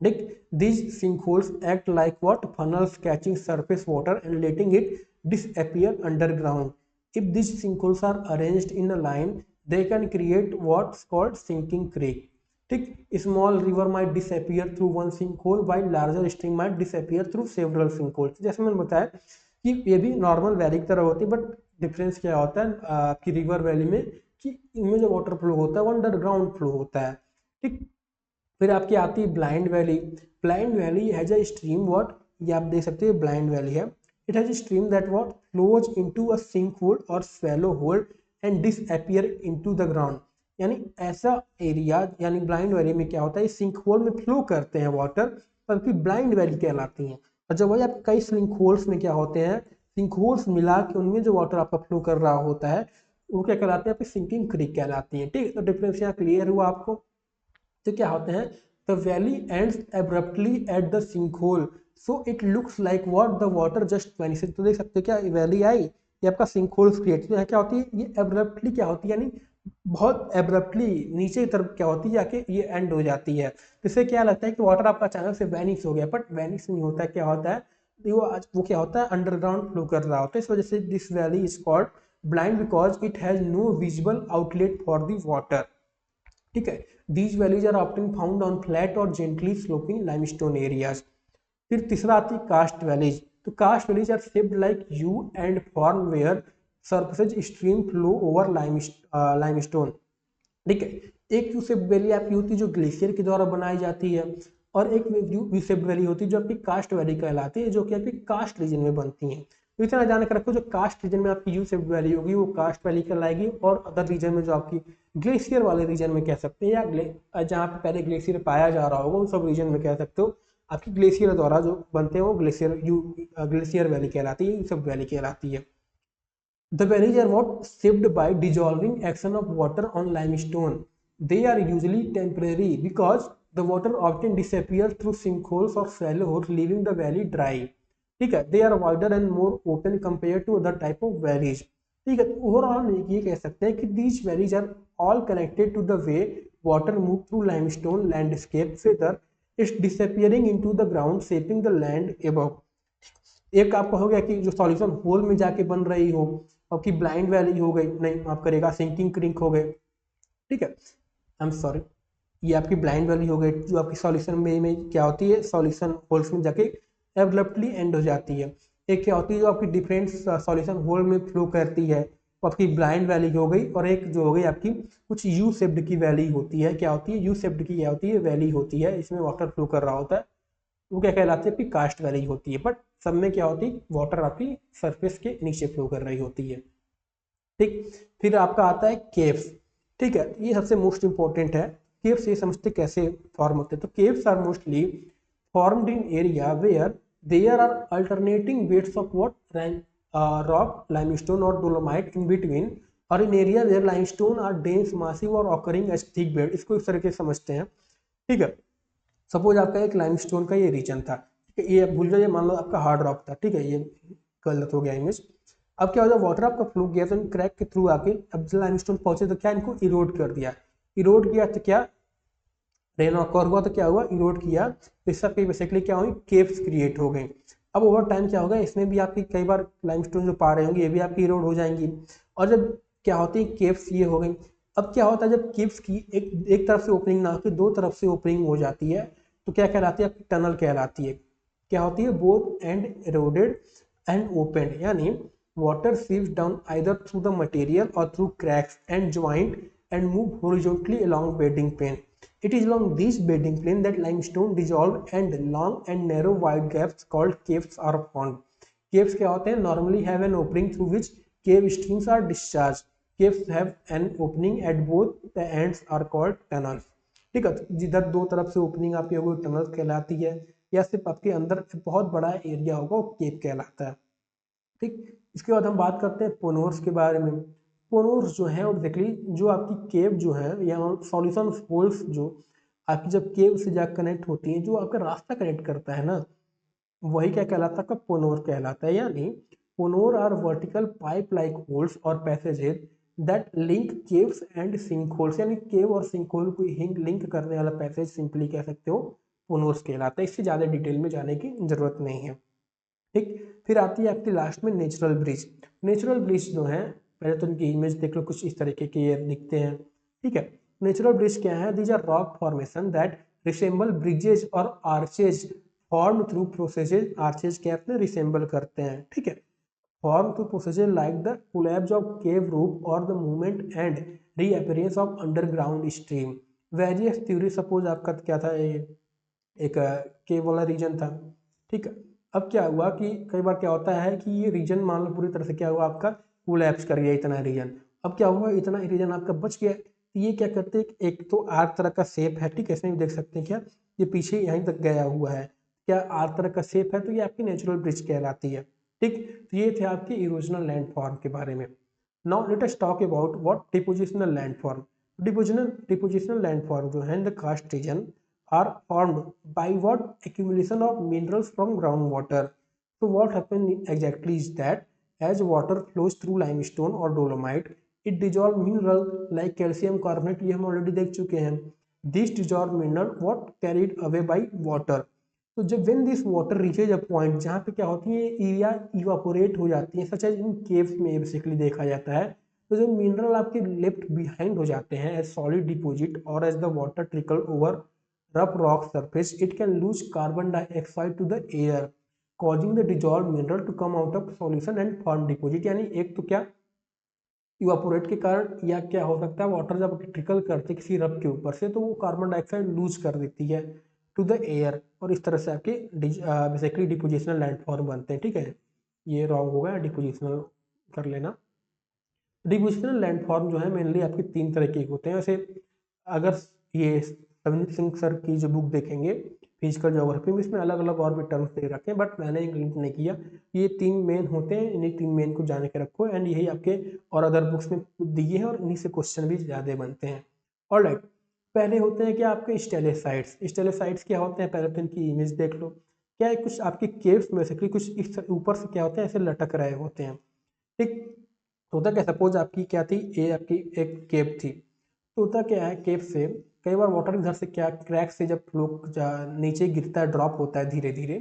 Dick, these sinkholes act like what funnels catching surface water and letting it disappear underground. If these sinkholes are arranged in a line, they can create what's called sinking creek. ठीक, small river might disappear through one sinkhole while larger stream might disappear through several sinkholes. जैसे मैंने बताया कि ये भी नॉर्मल वैली की तरह होती है, बट डिफरेंस क्या होता है आपकी रिवर वैली में कि इनमें जो वाटर फ्लो होता है वो अंडरग्राउंड फ्लो होता है। ठीक, फिर आपकी आती है blind valley. Blind valley has a stream what, ये आप देख सकते हैं ब्लाइंड वैली है। It has a stream that what flows into a sink hole और swallow hole and disappear into the ground. यानी ऐसा एरिया यानी ब्लाइंड वैली में क्या होता है सिंक होल में फ्लो करते हैं वाटर, बल्कि ब्लाइंड वैली कहलाती हैं। और जब वही आप कई सिंक होल्स में क्या होते हैं सिंक होल्स मिला के उनमें जो वाटर आपका फ्लो कर रहा होता है वो क्या कहलाते हैं आपकी सिंकिंग क्रीक कहलाती है। ठीक, तो डिफरेंस यहाँ क्लियर हुआ आपको। तो क्या होते हैं the valley ends abruptly at the sink hole so it looks like what the water just vanishes. तो देख सकते हो क्या वैली आई ये आपका सिंक होल क्रिएट तो क्या होती है ये एब्रप्टली क्या होती है यानी बहुत एब्रप्टली नीचे की तरफ क्या होती है जाके ये एंड हो जाती है। तो इससे क्या लगता है कि वाटर आपका अचानक से वैनिश हो गया, बट वैनिश नहीं होता है। क्या होता है वो क्या होता है अंडरग्राउंड फ्लो कर रहा होता है। इस वजह से this valley is called blind because it has no visible outlet for the water. ठीक है, these valleys are often found on flat और जेंटली स्लोपिंग लाइमस्टोन एरियाज। फिर तीसरा आती है कास्ट वैलीज। तो karst valleys are shaped like U and form where surfaces stream flow over limestone. ठीक है, एक यू शेप्ड वैली आपकी होती है जो ग्लेशियर के द्वारा बनाई जाती है, और एक यू शेप्ड वैली होती है जो आपकी कास्ट वैली कहलाती है जो कि आपकी कास्ट रीजन में बनती है। तो इतना जान कर रखो जो कास्ट रीजन में आपकी यू शेप्ड वैली होगी वो कास्ट वैली कहलाएगी, और अदर रीजन में जो आपकी ग्लेशियर वाले रीजन में कह सकते हैं या जहाँ पे पहले ग्लेशियर पाया जा रहा होगा उन सब रीजन में कह सकते हो आपकी ग्लेशियर द्वारा जो बनते हैं वो ग्लेशियर वैली कहलाती है, यू शेप्ड वैली कहलाती है। The valleys are what shaped by dissolving action of water on limestone. They are usually temporary because the water often disappears through sinkholes or shallow holes, leaving the valley dry. ठीक है, they are wider and more open compared to other type of valleys. ठीक है, तो ओवरऑल ये कह सकते हैं कि these valleys are all connected to the way water move through limestone landscape, whether it's disappearing into the ground, shaping the land above. एक आपका हो गया कि जो सॉल्यूशन होल में जाके बन रही हो, आपकी ब्लाइंड वैली हो गई, नहीं माफ करेगा सिंकिंग क्रीक हो गए। ठीक है, आई एम सॉरी, ये आपकी ब्लाइंड वैली हो गई जो आपकी सॉल्यूशन में क्या होती है सॉल्यूशन होल्स में जाके एब्रप्टली एंड हो जाती है। एक क्या होती है जो आपकी डिफरेंट सॉल्यूशन होल में फ्लो करती है वो आपकी ब्लाइंड वैली हो गई, और एक जो हो गई आपकी कुछ यू शेप्ड की वैली होती है। क्या होती है यू शेप्ड की क्या होती है वैली होती है, इसमें वाटर फ्लो कर रहा होता है, वो क्या कहलाती है आपकी कास्ट वैली होती है। बट सब में क्या होती है वाटर आपकी सरफेस के नीचे फ्लो कर रही होती है। ठीक, फिर आपका आता है केव्स। ठीक है, ये सबसे मोस्ट इंपॉर्टेंट है। केव्स ये समझते कैसे फॉर्म होते हैं। तो caves are mostly formed in area where there are alternating beds of what rock limestone और डोलोमाइट इन बिटवीन, और in area where limestone are dense massive और ऑकरिंग एज थिक बेड। इसको इस तरीके से समझते हैं। ठीक है, सपोज आपका एक लाइमस्टोन का ये रीजन था, ठीक है, ये भूल जाइए, मान लो आपका हार्ड रॉक था। ठीक है, ये गलत हो गया इमेज। अब क्या हो जाए वाटर आपका फ्लो गया तो क्रैक के थ्रू आके अब लाइमस्टोन पहुंचे तो क्या इनको इरोड कर दिया। इरोड किया तो क्या रेन ऑकर हुआ तो क्या हुआ इरोड किया तो इससे बेसिकली क्या हुई केव्स क्रिएट हो गई। अब ओवर टाइम क्या होगा इसमें भी आपकी कई बार लाइमस्टोन जो पा रहे होंगे ये भी आपकी इरोड हो जाएंगी, और जब क्या होती है केव्स ये हो गई। अब क्या होता है जब केव्स की एक तरफ से ओपनिंग ना होकर दो तरफ से ओपनिंग हो जाती है तो क्या कहलाती है आपकी टनल कहलाती है। क्या होती है both and eroded and open, यानी वाटर सीव्स down either through the material और through cracks and joint and move horizontally along bedding plane. It is along this bedding plane that limestone dissolve and long and narrow wide gaps called caves are formed. Caves क्या होते हैं? Normally have an opening through which cave streams are discharged. Caves have an opening at both the ends are called tunnels. ठीक है, जिधर दो तरफ से ओपनिंग आपकी होगी टनल कहलाती है, या सिर्फ आपके अंदर बहुत बड़ा एरिया होगा वो केव कहलाता है। ठीक, इसके बाद हम बात करते हैं पोनोर्स के बारे में। पोनोर्स जो है बेसिकली जो आपकी केव जो है या सॉल्यूशन होल्स जो आपकी जब केव से जाकर कनेक्ट होती हैं, जो आपका रास्ता कनेक्ट करता है ना, वही क्या कहलाता है? पोनोर कहलाता है। यानी ponor are vertical pipe like holes और passages that link caves and sink holes, यानी केव और सिंक होल को लिंक करने वाला पैसेज सिंपली कह सकते हो पोनोर्स कहलाता है। इससे ज़्यादा डिटेल में जाने की जरूरत नहीं है। ठीक, फिर आती है आपकी लास्ट में नेचुरल ब्रिज। नेचुरल ब्रिज जो है, पहले तो उनकी इमेज देख लो, कुछ इस तरीके के ये दिखते हैं। ठीक है, नेचुरल ब्रिज क्या है? These are rock formation that resemble bridges और arches form through processes. Arches क्या अपने रिसेंबल करते हैं। ठीक है, form through processes like the collapse of cave roof और the movement and reappearance of underground stream. Various theory, suppose आपका क्या था, ये एक केव वाला रीजन था। ठीक है, अब क्या हुआ कि कई बार क्या होता है कि ये रीजन मान लो पूरी तरह से क्या हुआ आपका कोलैप्स कर गया इतना रीजन। अब क्या हुआ, इतना रीजन आपका बच गया, तो ये क्या करते हैं, एक तो आर्क तरह का शेप है। ठीक है, इसमें भी देख सकते हैं क्या ये पीछे यहीं तक गया हुआ है, क्या आर्क तरह का शेप है, तो ये आपकी नेचुरल ब्रिज कहलाती है। ठीक, तो ये थे आपके इरोजनल लैंडफॉर्म के बारे में। Now let us talk about what depositional landform. Depositional landform जो है in the karst region are formed by what accumulation of minerals from groundwater. So what happens exactly is that as water flows through limestone or dolomite, it dissolve mineral like calcium carbonate, ये हम ऑलरेडी देख चुके हैं। This dissolved mineral what carried away by water. तो जब when this water reaches a point जहाँ पे क्या होती है एरिया इवापोरेट हो जाती है, सच एज इन केव्स में बेसिकली देखा जाता है, तो जो मिनरल आपके लेफ्ट बिहाइंड हो जाते हैं एज सॉलिड डिपोजिट और as the water trickle over rough rock surface, it can lose carbon dioxide to the air, causing the dissolved mineral to come out of solution and form deposit. यानी एक तो क्या इवापोरेट के कारण, या क्या हो सकता है वाटर जब ट्रिकल करते किसी रब के ऊपर से तो वो कार्बन डाइऑक्साइड लूज कर देती है टू द एयर, और इस तरह से आपके बेसिकली डिपोजिशनल लैंडफॉर्म बनते हैं। ठीक है, ये रॉन्ग होगा, डिपोजिशनल कर लेना। डिपोजिशनल लैंडफॉर्म जो है मेनली आपके तीन तरह के होते हैं। वैसे अगर ये रविंद्र सिंह सर की जो बुक देखेंगे फिजिकल ज्योग्राफी में, इसमें अलग अलग और भी टर्म्स दे रखे हैं, बट मैंने इंक्लूड नहीं किया। ये तीन मेन होते हैं, इन्हीं तीन मेन को जान के रखो, एंड यही आपके और अदर बुक्स में दिए हैं और इन्हीं से क्वेश्चन भी ज़्यादा बनते हैं। ऑलराइट, पहले होते हैं क्या आपके स्टेलेसाइट्स। स्टेलेसाइट्स क्या होते हैं, पहले तो इनकी इमेज देख लो। क्या है, कुछ आपके केव्स में बेसिकली कुछ इस ऊपर से क्या होते हैं, ऐसे लटक रहे होते हैं। ठीक, होता क्या, सपोज आपकी क्या थी, ये आपकी एक केव थी, तो होता क्या है केव से कई बार वाटर इधर से क्या क्रैक से जब फ्लो नीचे गिरता है, ड्रॉप होता है धीरे धीरे,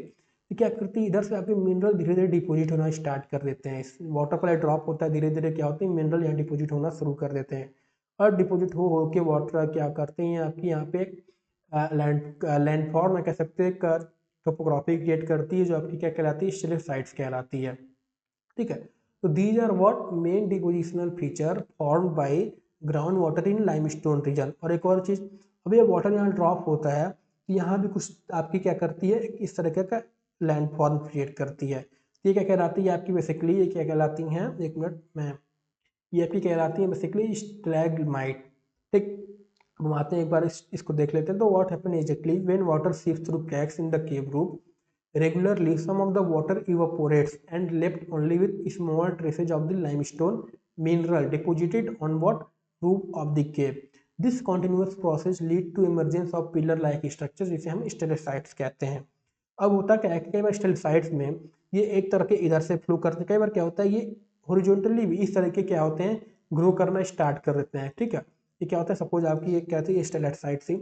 तो क्या करती है इधर से आपके मिनरल धीरे धीरे डिपोजिट होना स्टार्ट कर देते हैं। इस वाटर पहले ड्रॉप होता है, धीरे धीरे क्या होते हैं मिनरल यहाँ डिपोजिट होना शुरू कर देते हैं, और डिपोजिट हो के वाटर क्या करते हैं आपकी यहाँ पे लैंडफॉर्म कह सकते हैं टोपोग्राफी क्रिएट करती है, जो आपकी क्या कहलाती है स्टेलेसाइट्स कहलाती है। ठीक है, तो these are what main depositional feature formed by ground water in limestone region. और एक और चीज़, अभी ये वाटर यहाँ ड्रॉप होता है तो यहाँ भी कुछ आपकी क्या करती है इस तरह का लैंडफॉर्म क्रिएट करती है। ये क्या कहलाती है आपकी बेसिकली, ये क्या कहलाती हैं, एक मिनट में, ये आपकी कहलाती है बेसिकली स्टैलेग्माइट। ठीक, हम आते हैं एक बार इसको देख लेते हैं। तो what happen exactly when water sieves through cracks in the cave roof regularly, some of the water evaporates and left only with small traces of the limestone mineral deposited on what roof of the cave. This continuous process lead to emergence of pillar like structures, जिसे हम स्टेलेसाइट्स कहते हैं। अब होता क्या है कि कई बार स्टेलेसाइट्स में ये एक तरह के इधर से फ्लो करते हैं, कई बार क्या होता है ये हॉरिजॉन्टली भी इस तरह के क्या होते हैं ग्रो करना स्टार्ट कर देते हैं। ठीक है, ये क्या होता है, सपोज आपकी एक क्या थी ये स्टेलेसाइट थी,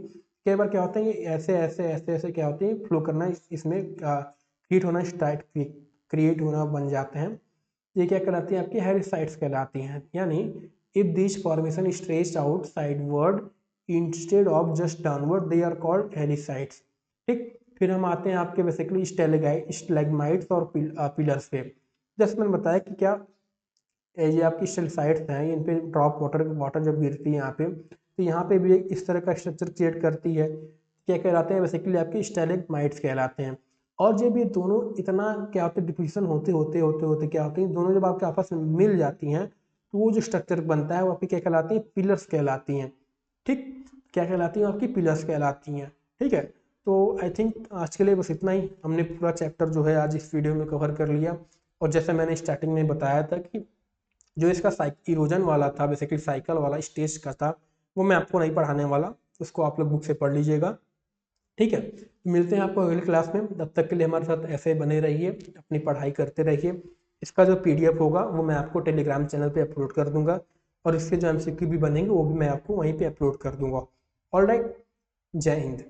कई बार क्या होता है ये ऐसे ऐसे ऐसे ऐसे क्या होती है फ्लो करना इसमें क्रिएट होना स्टार्ट क्रिएट होना बन जाते हैं। ये क्या कहलाती है आपकी हेरिसाइट्स कहलाती हैं। यानी if this formation stretch out sideward instead of just downward they are called helictites. ठीक, फिर हम आते हैं आपके बेसिकली स्टैलेग्माइट्स और पिलर्स पे। जैसे मैंने बताया कि क्या ये आपकी स्टेलेसाइट्स हैं, इन पे ड्रॉप वाटर जब गिरती है यहाँ पे तो यहाँ पे भी एक इस तरह का स्ट्रक्चर क्रिएट करती है। क्या कहलाते हैं? बेसिकली आपके स्टैलेग्माइट्स कहलाते हैं। और जब ये दोनों इतना क्या होते हैं, डिफ्यूजन होते क्या होते हैं, दोनों जब आपके आपस में मिल जाती हैं तो वो जो स्ट्रक्चर बनता है वो आपकी क्या कहलाती है? पिलर्स कहलाती हैं। ठीक, क्या कहलाती हैं? आपकी पिलर्स कहलाती हैं। ठीक है, तो आई थिंक आज के लिए बस इतना ही। हमने पूरा चैप्टर जो है आज इस वीडियो में कवर कर लिया। और जैसे मैंने स्टार्टिंग में बताया था कि जो इसका इरोजन वाला था, बेसिकली साइकिल वाला स्टेज का था, वो मैं आपको नहीं पढ़ाने वाला, उसको आप लोग बुक से पढ़ लीजिएगा। ठीक है, मिलते हैं आपको अगली क्लास में। तब तक के लिए हमारे साथ ऐसे बने रहिए, अपनी पढ़ाई करते रहिए। इसका जो PDF होगा वो मैं आपको टेलीग्राम चैनल पे अपलोड कर दूंगा, और इसके जो MCQ भी बनेंगे वो भी मैं आपको वहीं पे अपलोड कर दूंगा। ऑल राइट, जय हिंद।